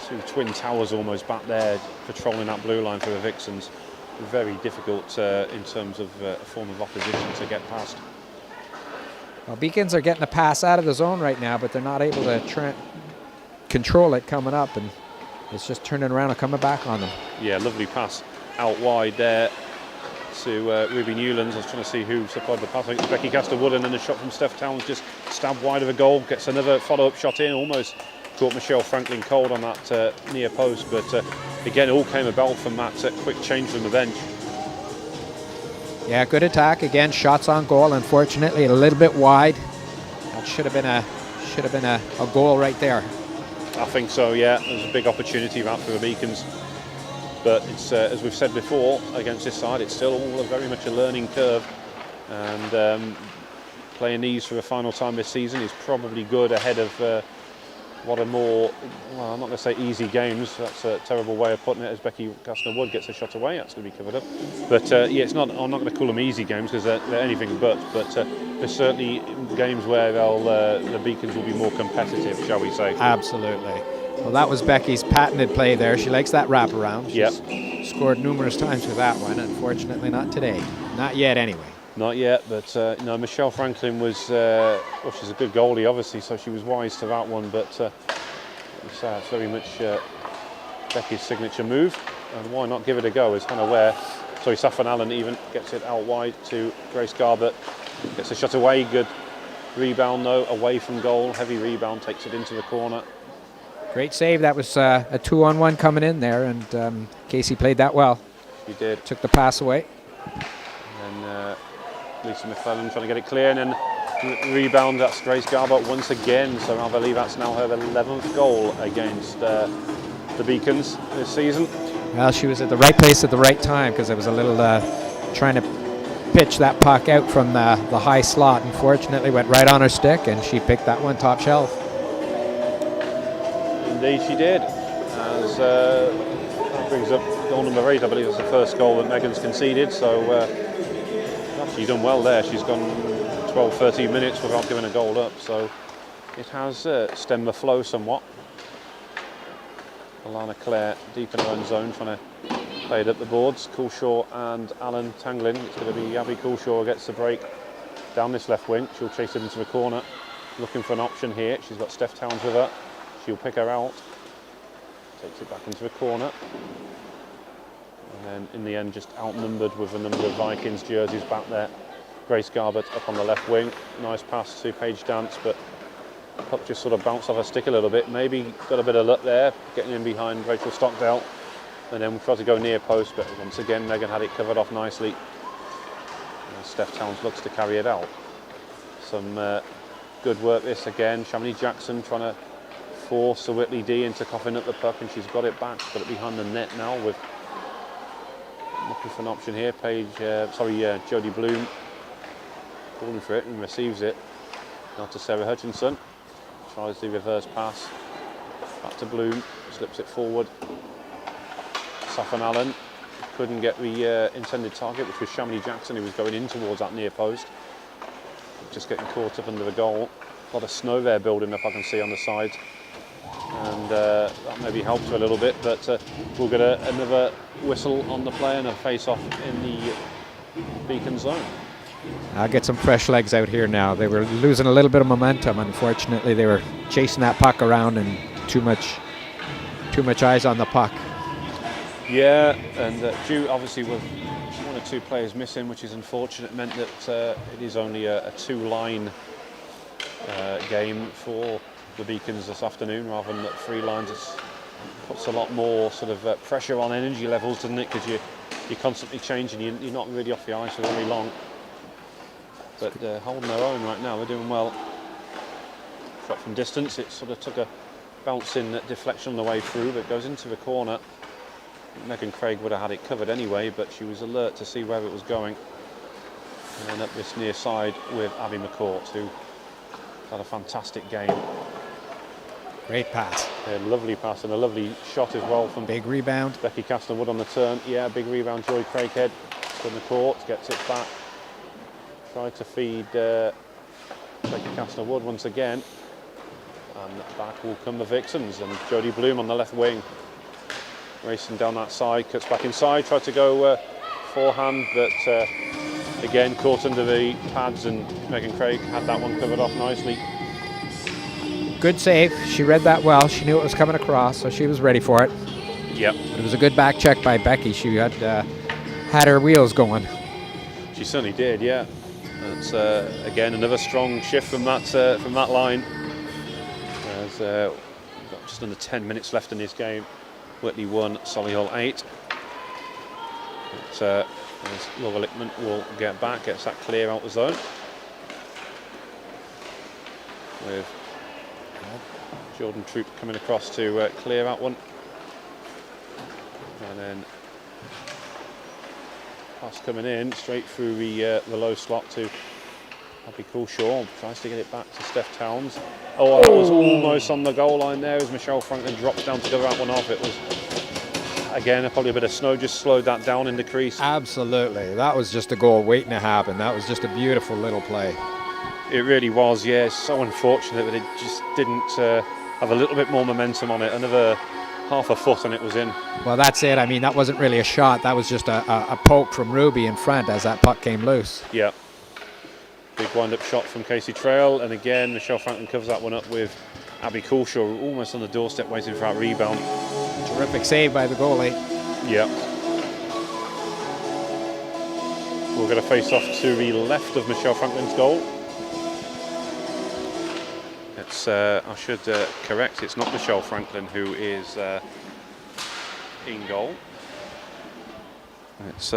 two twin towers almost back there patrolling that blue line for the Vixens. Very difficult in terms of a form of opposition to get past. Well, Beacons are getting a pass out of the zone right now, but they're not able to control it coming up, and it's just turning around and coming back on them. Yeah, lovely pass out wide there to Ruby Newlands. I was trying to see who supplied the pass. I think it's Becky Castor-Wood, and then the shot from Steph Towns just stabbed wide of a goal. Gets another follow-up shot in, almost caught Michelle Franklin cold on that near post, but again, it all came about from that quick change from the bench. Yeah, good attack again. Shots on goal. Unfortunately, a little bit wide. That should have been a goal right there. I think so. Yeah, there's a big opportunity that for the Beacons, but it's as we've said before against this side, it's still all very much a learning curve, and playing these for the final time this season is probably good ahead of what are more, well, I'm not going to say easy games, that's a terrible way of putting it, as Becky Castor-Wood gets a shot away, that's going to be covered up. But yeah, it's not, I'm not going to call them easy games because they're anything but there's certainly games where the Beacons will be more competitive, shall we say. Absolutely. Well, that was Becky's patented play there. She likes that wraparound. She's scored numerous times with that one. Unfortunately, not today. Not yet, anyway. Not yet, but no, Michelle Franklin was, well, she's a good goalie, obviously, so she was wise to that one, but it's very much Becky's signature move. and why not give it a go? Is Hannah Ware. Sorry, Saffron Allen even gets it out wide to Grace Garbutt. Gets a shot away. Good rebound though, away from goal. Heavy rebound, takes it into the corner. Great save. That was a 2-on-1 coming in there, and Casey played that well. She did. Took the pass away. And Lisa McClellan trying to get it clear, and then rebound. That's Grace Garbutt once again. So I believe that's now her 11th goal against the Beacons this season. Well, she was at the right place at the right time, because it was a little trying to pitch that puck out from the high slot. Unfortunately, went right on her stick, and she picked that one top shelf. Indeed she did. As that brings up goal number 8, I believe it's the first goal that Megan's conceded. So she's done well there. She's gone 12-13 minutes without giving a goal up. So it has stemmed the flow somewhat. Alana Clare deep in her own zone, trying to play it up the boards. Coulshaw and Alan Tanglin. It's going to be Abby Coulshaw gets the break down this left wing. She'll chase it into the corner. Looking for an option here. She's got Steph Towns with her. She'll pick her out. Takes it back into the corner. And then in the end just outnumbered with a number of Vikings jerseys back there. Grace Garbutt up on the left wing. Nice pass to Paige Dance, but puck just sort of bounced off her stick a little bit. Maybe got a bit of luck there, getting in behind Rachel Stockdale. And then we tried to go near post, but once again Megan had it covered off nicely. And Steph Towns looks to carry it out. Some good work this again. Shamini Jackson trying to force the Whitley D into coughing up the puck, and she's got it back. Got it behind the net now with looking for an option here. Jodie Bloom calling for it and receives it. Now to Sarah Hutchinson. Tries the reverse pass. Back to Bloom. Slips it forward. Saffron Allen couldn't get the intended target, which was Shamini Jackson, who was going in towards that near post. Just getting caught up under the goal. A lot of snow there building up, I can see on the sides. And that maybe helped her a little bit, but we'll get another whistle on the play and a face-off in the Beacon zone. I'll get some fresh legs out here now. They were losing a little bit of momentum. Unfortunately, they were chasing that puck around, and too much eyes on the puck. Yeah, and due obviously with 1 or 2 players missing, which is unfortunate, meant that it is only a 2-line game for the Beacons this afternoon rather than 3 lines. It puts a lot more sort of pressure on energy levels, doesn't it? Because you're constantly changing. You're not really off the ice for very long. But holding their own right now. They're doing well. Shot from distance. It sort of took a bouncing deflection on the way through, but goes into the corner. Megan Craig would have had it covered anyway, but she was alert to see where it was going. And then up this near side with Abby McCourt, who had a fantastic game. Great pass. A lovely pass and a lovely shot as well from big rebound. Becky Castlewood on the turn. Yeah, big rebound. Joy Craighead to McCourt, gets it back. Tried to feed Becky Castlewood once again. And back will come the Vixens, and Jodie Bloom on the left wing. Racing down that side, cuts back inside, tried to go forehand, but again caught under the pads, and Megan Craig had that one covered off nicely. Good save. She read that well. She knew it was coming across, so she was ready for it. Yep. It was a good back check by Becky. She had her wheels going. She certainly did, yeah. It's again another strong shift from that line. As we've got just under 10 minutes left in this game. Whitley 1, Solihull 8. As Laura Lickman will get back, gets that clear out the zone. With Jordan Troop coming across to clear that one. And then pass coming in straight through the low slot to Abby Coulshaw. Tries to get it back to Steph Towns. Oh, it was almost on the goal line there as Michelle Franklin drops down to cover that one off. It was, again, probably a bit of snow just slowed that down in the crease. Absolutely. That was just a goal waiting to happen. That was just a beautiful little play. It really was, yeah. So unfortunate that it just didn't have a little bit more momentum on it. Another half a foot and it was in. Well, that's it. I mean, that wasn't really a shot. That was just a poke from Ruby in front as that puck came loose. Yeah. Big wind-up shot from Casey Trail, and again Michelle Franklin covers that one up with Abby Coulshaw almost on the doorstep waiting for that rebound. Terrific save by the goalie. Yeah. We'll get a face-off to the left of Michelle Franklin's goal. It's, I should correct, it's not Michelle Franklin who is in goal. It's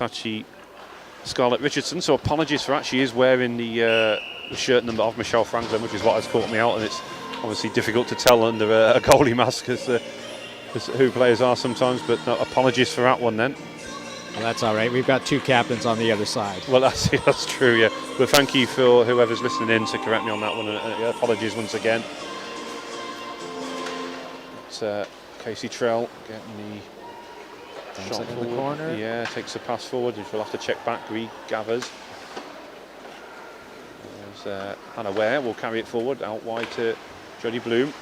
actually Scarlett Richardson, so apologies for that. She is wearing the shirt number of Michelle Franklin, which is what has caught me out, and it's obviously difficult to tell under a goalie mask as who players are sometimes, but no, apologies for that one then. Well, that's all right. We've got 2 captains on the other side. Well, that's true, yeah. But thank you for whoever's listening in to correct me on that one. Apologies once again. It's Casey Trell getting the shot in forward. the corner. Yeah, takes the pass forward, which we'll have to check back. Gathers. There's Hannah Ware will carry it forward out wide to Jodie Bloom.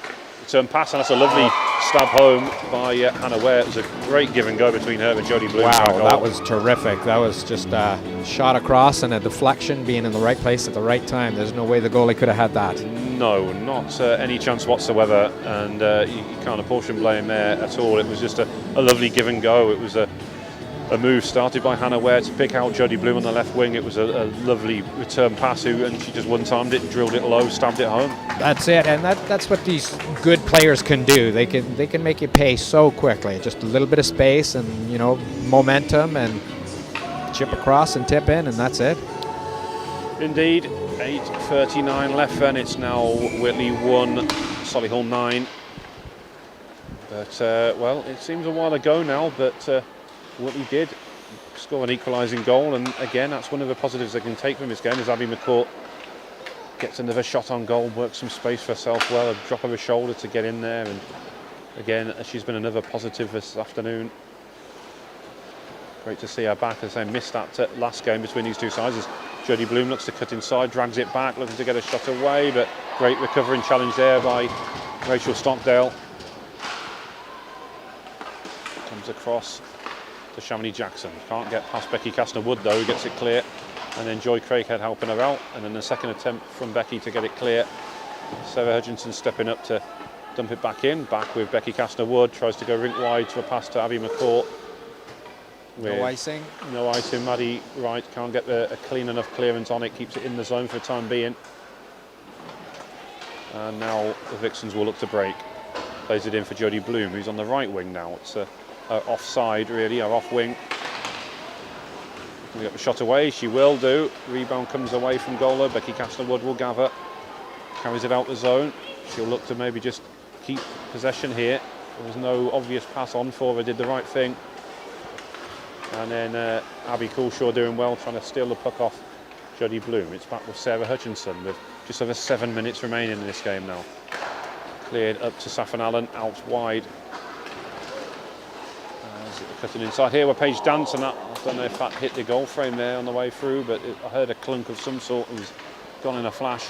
Return pass, and that's a lovely stab home by Hannah Ware. It was a great give and go between her and Jodie Bloom. Wow, that was terrific. That was just a shot across and a deflection, being in the right place at the right time. There's no way the goalie could have had that. No, not any chance whatsoever, and you can't apportion blame there at all. It was just a lovely give and go. It was a move started by Hannah Ware to pick out Jodie Bloom on the left wing. It was a lovely return pass, and she just one-timed it, drilled it low, stabbed it home. That's it, and that's what these good players can do. They can make you pay so quickly. Just a little bit of space and momentum, and chip across and tip in, and that's it. Indeed, 8:39 left, and it's now Whitley 1, Solihull 9. But well, it seems a while ago now, but Whitley did score an equalising goal, and again, that's one of the positives they can take from this game. As Abby McCourt gets another shot on goal, works some space for herself well, a drop of her shoulder to get in there, and again, she's been another positive this afternoon. Great to see her back. As I missed that last game between these two sides, as Jodie Bloom looks to cut inside, drags it back, looking to get a shot away, but great recovering challenge there by Rachel Stockdale. Comes across to Shamini Jackson. Can't get past Becky Castner-Wood though, who gets it clear. And then Joy Craighead helping her out. And then the second attempt from Becky to get it clear. Sarah Hutchinson stepping up to dump it back in. Back with Becky Castner-Wood. Tries to go rink wide to a pass to Abby McCourt. No icing. No icing. Maddie Wright can't get a clean enough clearance on it. Keeps it in the zone for the time being. And now the Vixens will look to break. Plays it in for Jodie Bloom, who's on the right wing now. It's offside really, or off wing. We got the shot away, she will do. Rebound comes away from goaler. Becky Castner-Wood will gather. Carries it out the zone. She'll look to maybe just keep possession here. There was no obvious pass on for her, did the right thing. And then Abby Coulshaw doing well, trying to steal the puck off Jodie Bloom. It's back with Sarah Hutchinson with just over 7 minutes remaining in this game now. Cleared up to Saffron Allen, out wide. Cutting inside here with Paige Dance, and that, I don't know if that hit the goal frame there on the way through, but I heard a clunk of some sort. It was gone in a flash.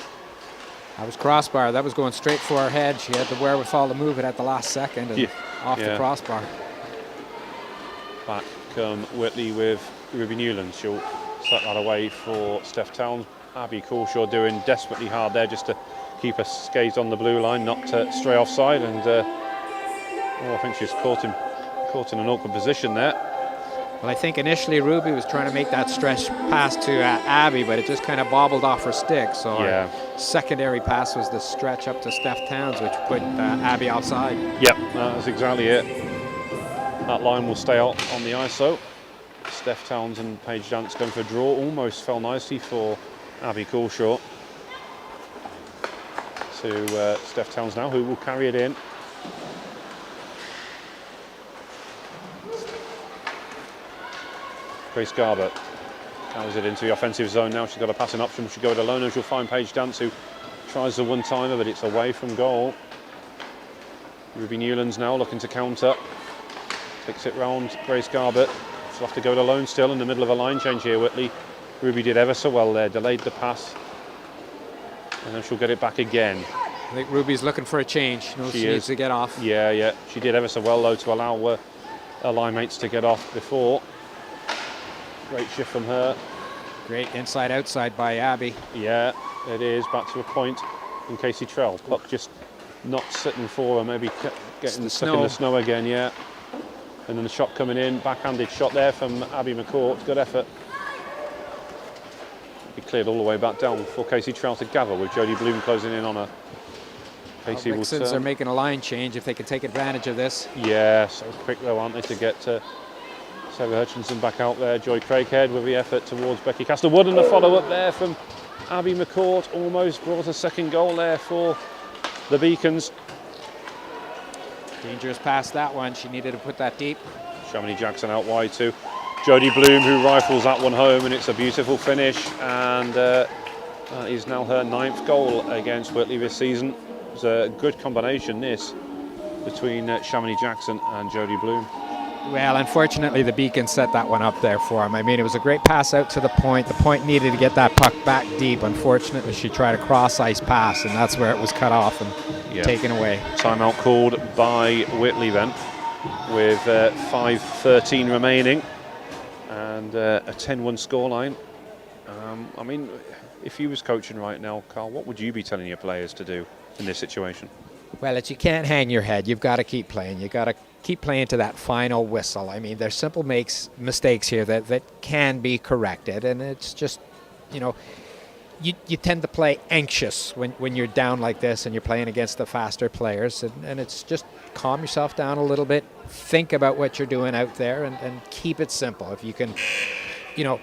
That was crossbar. That was going straight for her head. She had the wherewithal to move it at the last second and off the crossbar. Back come Whitley with Ruby Newlands. She'll set that away for Steph Towns. Abby Coulshaw doing desperately hard there just to keep her skates on the blue line, not stray offside, and I think she's caught in an awkward position there. Well, I think initially Ruby was trying to make that stretch pass to Abby, but it just kind of bobbled off her stick. So our secondary pass was the stretch up to Steph Towns, which put Abby offside. Yep, that's exactly it. That line will stay out on the ISO. Steph Towns and Paige Dance going for a draw. Almost fell nicely for Abby Coulshaw. To Steph Towns now, who will carry it in. Grace Garber carries it into the offensive zone now. She's got a passing option. She'll go it alone, and she'll find Paige Dance, who tries the one-timer, but it's away from goal. Ruby Newlands now looking to counter. Takes it round Grace Garber. She'll have to go it alone still in the middle of a line change here, Whitley. Ruby did ever so well there, delayed the pass. And then she'll get it back again. I think Ruby's looking for a change. She needs to get off. Yeah. She did ever so well, though, to allow her line mates to get off before. Great shift from her. Great inside-outside by Abby. Yeah, it is. Back to a point from Casey Trell. Puck just not sitting for her, maybe getting stuck in the snow again, yeah. And then the shot coming in, backhanded shot there from Abby McCourt. Good effort. Be cleared all the way back down for Casey Trout to gather with Jodie Bloom closing in on her. Casey will Vixens are making a line change if they can take advantage of this. Yeah, so quick though, aren't they, to get Sarah Hutchinson back out there. Joy Craighead with the effort towards Becky Castlewood, and the follow-up there from Abby McCourt almost brought a second goal there for the Beacons. Dangerous pass that one. She needed to put that deep. Shamini Jackson out wide to Jodie Bloom, who rifles that one home, and it's a beautiful finish. And that is now her 9th goal against Whitley this season. It's a good combination, this, between Shamini Jackson and Jodie Bloom. Well, unfortunately, the Beacons set that one up there for him. I mean, it was a great pass out to the point. The point needed to get that puck back deep. Unfortunately, she tried a cross-ice pass, and that's where it was cut off and taken away. Timeout called by Whitley then, with 5:13 remaining, and a 10-1 scoreline. I mean, if you was coaching right now, Carl, what would you be telling your players to do in this situation? Well, you can't hang your head. You've got to keep playing. You've got to keep playing to that final whistle. I mean, there's simple mistakes here that can be corrected, and it's just, you know, you tend to play anxious when you're down like this and you're playing against the faster players, and it's just calm yourself down a little bit, think about what you're doing out there, and keep it simple. If you can, you know,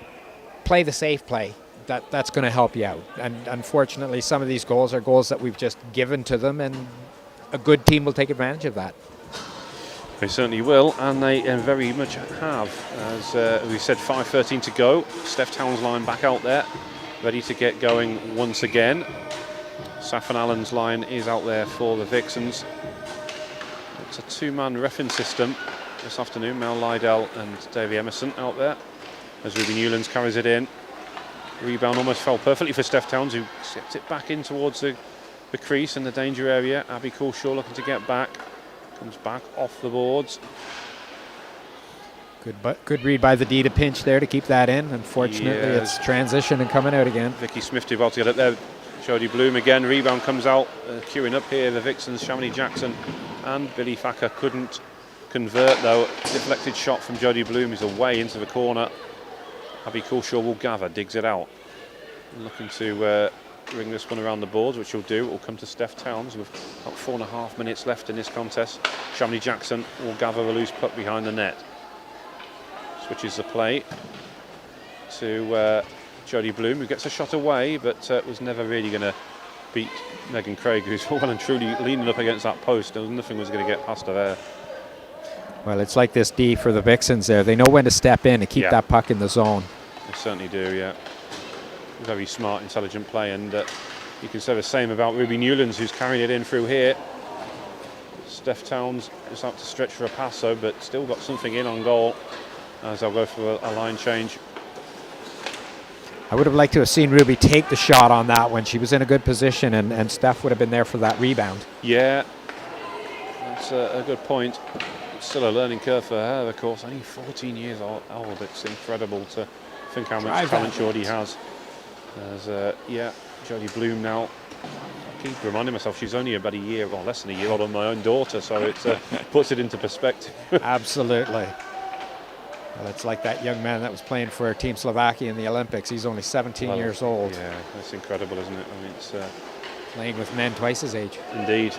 play the safe play, that's going to help you out. And unfortunately, some of these goals are goals that we've just given to them, and a good team will take advantage of that. They certainly will, and they very much have. As we said, 5:13 to go. Steph Towns line back out there, ready to get going once again. Saffron Allen's line is out there for the Vixens. It's a two-man reffing system this afternoon. Mel Lydell and Davey Emerson out there as Ruby Newlands carries it in. Rebound almost fell perfectly for Steph Towns, who stepped it back in towards the crease in the danger area. Abby Coulshaw looking to get back. Comes back off the boards. Good read by the D to pinch there to keep that in. Unfortunately, it's transition and coming out again. Vicky Smith did well to get it there. Jodie Bloom again. Rebound comes out. Queuing up here, the Vixens, Shamini Jackson and Billy Thacker couldn't convert though. Deflected shot from Jodie Bloom is away into the corner. Abby Coulshaw will gather, digs it out. Looking to ring this one around the boards, which he'll do. It will come to Steph Towns with about 4.5 minutes left in this contest. Shamini Jackson will gather a loose puck behind the net. Switches the play to Jodie Bloom, who gets a shot away, but was never really going to beat Megan Craig, who's well and truly leaning up against that post. Nothing was going to get past her there. Well, it's like this D for the Vixens there. They know when to step in to keep that puck in the zone. They certainly do, yeah. Very smart, intelligent play, and you can say the same about Ruby Newlands, who's carrying it in through here. Steph Towns just out to stretch for a pass, though, but still got something in on goal, as I'll go for a line change. I would have liked to have seen Ruby take the shot on that one. She was in a good position, and Steph would have been there for that rebound. Yeah, that's a good point. It's still a learning curve for her, of course. Only 14 years old. It's incredible to think how much talent she already has. As Jodie Bloom now. I keep reminding myself she's only about a year, or less than a year older than my own daughter, so it puts it into perspective. Absolutely. Well, it's like that young man that was playing for Team Slovakia in the Olympics. He's only 17 years old. Yeah, that's incredible, isn't it? I mean, it's playing with men twice his age. Indeed.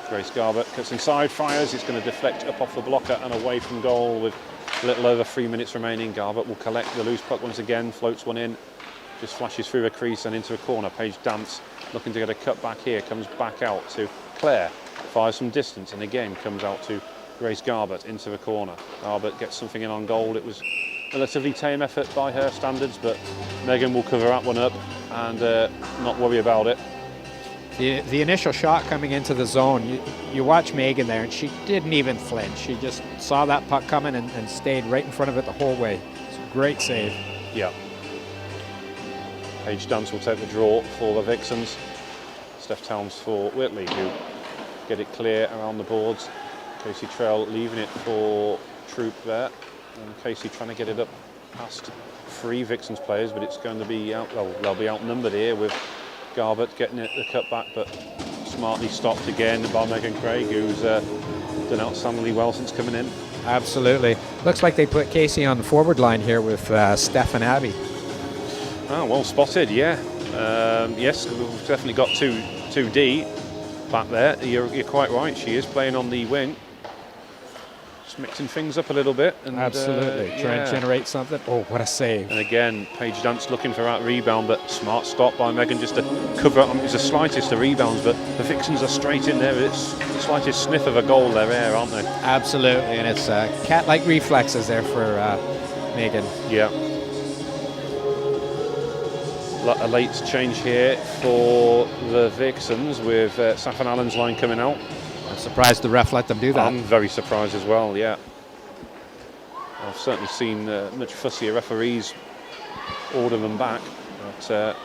Grace Garbutt cuts inside, fires. It's going to deflect up off the blocker and away from goal with a little over 3 minutes remaining. Garbutt will collect the loose puck once again, floats one in. Just flashes through a crease and into a corner. Paige Dance looking to get a cut back here. Comes back out to Claire. Fires from distance and again comes out to Grace Garbutt into the corner. Garbutt gets something in on goal. It was a relatively tame effort by her standards, but Megan will cover that one up and not worry about it. The initial shot coming into the zone, you watch Megan there, and she didn't even flinch. She just saw that puck coming and stayed right in front of it the whole way. It's a great save. Yeah. Paige Dance will take the draw for the Vixens. Steph Towns for Whitley, who get it clear around the boards. Casey Trell leaving it for Troop there. And Casey trying to get it up past 3 Vixens players, but it's going to be they'll be outnumbered here with Garbutt getting it the cut back, but smartly stopped again by Megan Craig, who's done outstandingly well since coming in. Absolutely. Looks like they put Casey on the forward line here with Steph and Abby. Oh, well spotted, yeah. Yes, we've definitely got 2D back there. You're quite right. She is playing on the wing. Just mixing things up a little bit. And, Absolutely. Try and generate something. Oh, what a save. And again, Paige Dance looking for that rebound, but smart stop by Megan just to cover up. It's the slightest of rebounds, but the Vixens are straight in there. It's the slightest sniff of a goal they're there, aren't they? Absolutely, and it's cat-like reflexes there for Megan. Yeah. A late change here for the Vixens with Safan Allen's line coming out. I'm surprised the ref let them do that. I'm very surprised as well, yeah. I've certainly seen much fussier referees order them back, but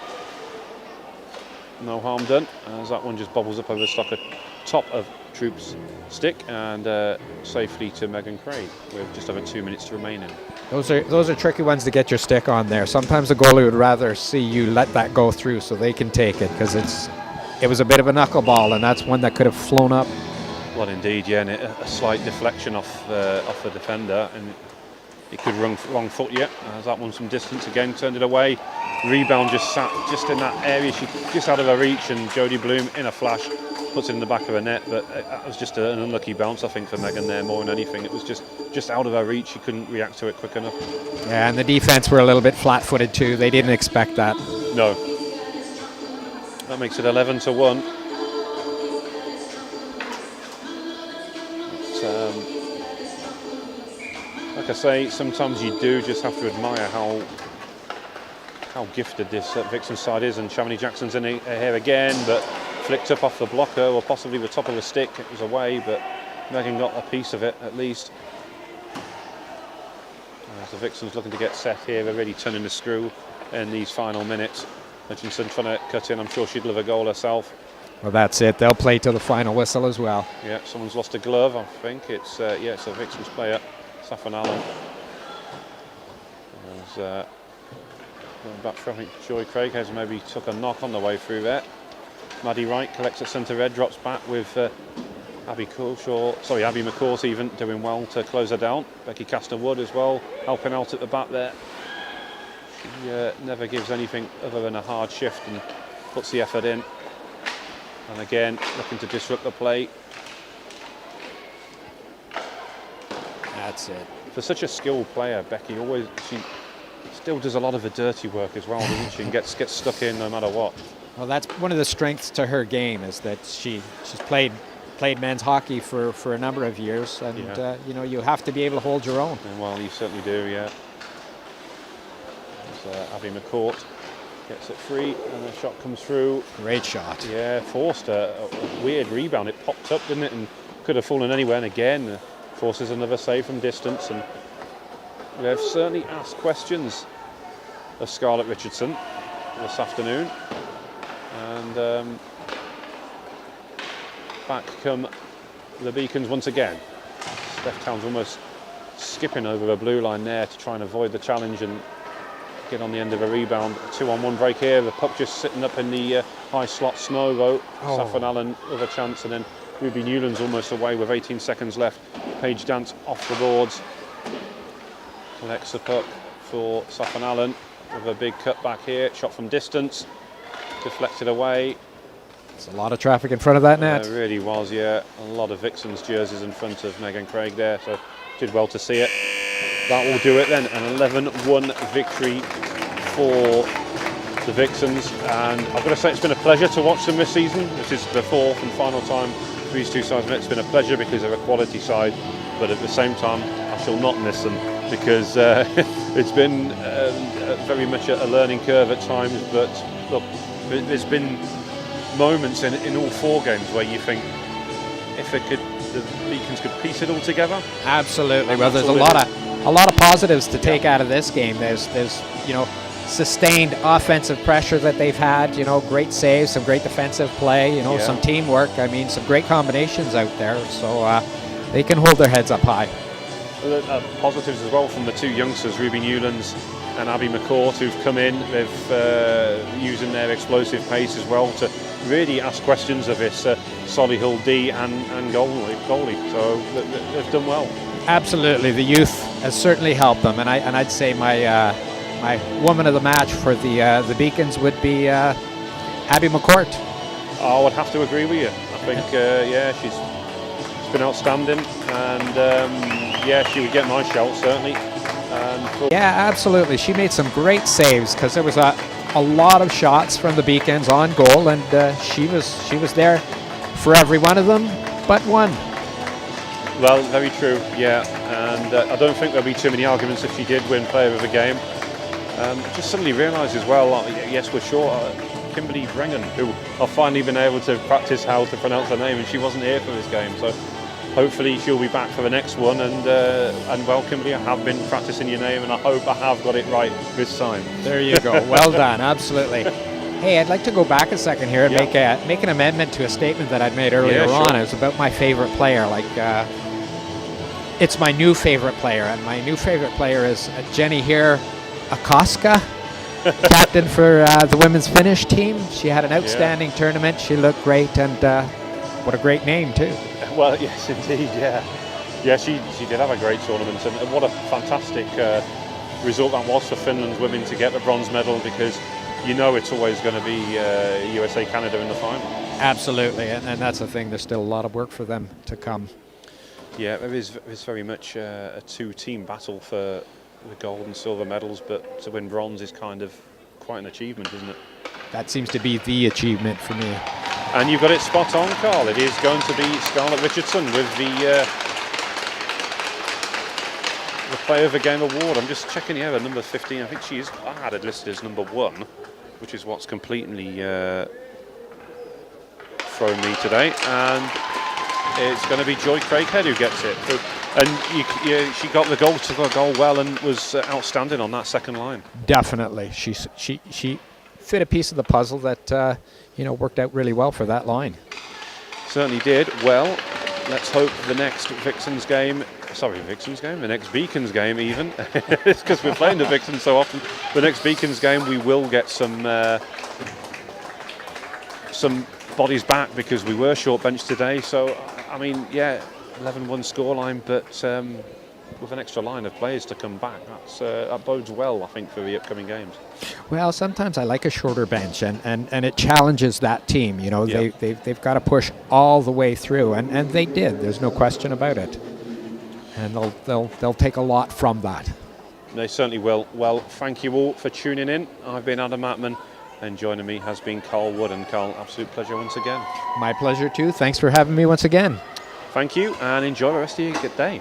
no harm done, as that one just bobbles up over the top of Troop's stick and safely to Megan Craig with just over 2 minutes to remain in. Those are tricky ones to get your stick on there. Sometimes the goalie would rather see you let that go through so they can take it, because it was a bit of a knuckleball, and that's one that could have flown up. Well, indeed, yeah, and a slight deflection off the defender, and it could run wrong foot yet. As that one from distance again, turned it away. Rebound just sat just in that area, she just out of her reach, and Jodie Bloom in a flash puts it in the back of her net. But that was just an unlucky bounce, I think, for Megan there more than anything. It was just out of her reach. She couldn't react to it quick enough. Yeah, and the defense were a little bit flat-footed too. They didn't expect that. No. That makes it 11-1. Like I say, sometimes you do just have to admire how gifted this Vixen side is, and Chamonix Jackson's in here again, but flicked up off the blocker, or possibly the top of the stick. It was away, but Megan got a piece of it at least. As the Vixens looking to get set here, they're really turning the screw in these final minutes. Hutchinson trying to cut in. I'm sure she'd love a goal herself. Well, that's it. They'll play to the final whistle as well. Yeah, someone's lost a glove, I think. It's a Vixens player, Safan Allen. Going back for, I think, Joy Craig has maybe took a knock on the way through there. Maddie Wright collects at centre red, drops back with Abby McCourt even doing well to close her down. Becky Castor-Wood as well, helping out at the back there. She never gives anything other than a hard shift and puts the effort in. And again, looking to disrupt the play. That's it. For such a skilled player, Becky she still does a lot of the dirty work as well, doesn't she? And gets stuck in no matter what. Well, that's one of the strengths to her game, is that she's played men's hockey for a number of years, and you have to be able to hold your own. And well, you certainly do, yeah. There's Abby McCourt gets it free, and the shot comes through. Great shot. Yeah, forced a weird rebound. It popped up, didn't it? And could have fallen anywhere. And again, forces another save from distance. And they've certainly asked questions of Scarlett Richardson this afternoon. And back come the Beacons once again. Steph Towns almost skipping over the blue line there to try and avoid the challenge and get on the end of a rebound. A 2-on-1 break here. The puck just sitting up in the high slot snow though. Safan Allen with a chance, and then Ruby Newland's almost away with 18 seconds left. Paige Dance off the boards. Collects the puck for Safan Allen with a big cut back here. Shot from distance. Deflected away. There's a lot of traffic in front of that net. There really was, yeah. A lot of Vixens jerseys in front of Megan Craig there, so did well to see it. That will do it then, an 11-1 victory for the Vixens, and I've got to say it's been a pleasure to watch them this season. This is the fourth and final time these two sides met. It's been a pleasure because they're a quality side, but at the same time I shall not miss them because it's been very much a learning curve at times, but look, there's been moments in all four games where you think if the Beacons could piece it all together. Absolutely. Well, there's a lot of positives to take out of this game. There's sustained offensive pressure that they've had, great saves, some great defensive play, some teamwork. I mean, some great combinations out there. So they can hold their heads up high. Positives as well from the two youngsters, Ruby Newlands and Abby McCourt, who've come in. They've using their explosive pace as well to really ask questions of this Solihull D and goalie. So they've done well. Absolutely, the youth has certainly helped them, and I'd say my my woman of the match for the Beacons would be Abby McCourt. I would have to agree with you. I think, yeah, she's been outstanding, and yeah, she would get my shout certainly. Yeah, absolutely. She made some great saves because there was a lot of shots from the Beacons on goal, and she was there for every one of them but one. Well, very true. Yeah, and I don't think there'll be too many arguments if she did win Player of the Game. Just suddenly realised as well, yes, we're short. Kimberly Brengan, who I've finally been able to practice how to pronounce her name, and she wasn't here for this game, so hopefully she'll be back for the next one. And well, Kimberly, I have been practicing your name, and I hope I have got it right this time. There you go. Well done. Absolutely. Hey, I'd like to go back a second here and make an amendment to a statement that I'd made earlier on. It was about my favorite player. It's my new favorite player, and my new favorite player is Jenny here, Akoska, captain for the women's Finnish team. She had an outstanding tournament. She looked great, and what a great name too. Well, yes, indeed, yeah. Yeah, she did have a great tournament, and what a fantastic result that was for Finland's women to get the bronze medal, because you know it's always going to be USA-Canada in the final. Absolutely, and that's the thing. There's still a lot of work for them to come. Yeah, it is very much a two-team battle for the gold and silver medals, but to win bronze is kind of quite an achievement, isn't it? That seems to be the achievement for me. And you've got it spot on, Carl. It is going to be Scarlett Richardson with the Player of the Game award. I'm just checking here, number 15. I think she is added listed as number 1, which is what's completely thrown me today. And it's going to be Joy Craighead who gets it. And she got the goal, took her goal well, and was outstanding on that second line. Definitely, she fit a piece of the puzzle that worked out really well for that line. Certainly did. Well, let's hope the next the next Beacons game even. It's because we're playing the Vixens so often. The next Beacons game we will get some bodies back, because we were short bench today. So, I mean, yeah, 11-1 scoreline, but with an extra line of players to come back, that bodes well, I think, for the upcoming games. Well, sometimes I like a shorter bench, and it challenges that team. They've got to push all the way through, and they did. There's no question about it. And they'll take a lot from that. They certainly will. Well, thank you all for tuning in. I've been Adam Matman, and joining me has been Carl Wood. And Carl, absolute pleasure once again. My pleasure too. Thanks for having me once again. Thank you, and enjoy the rest of your good day.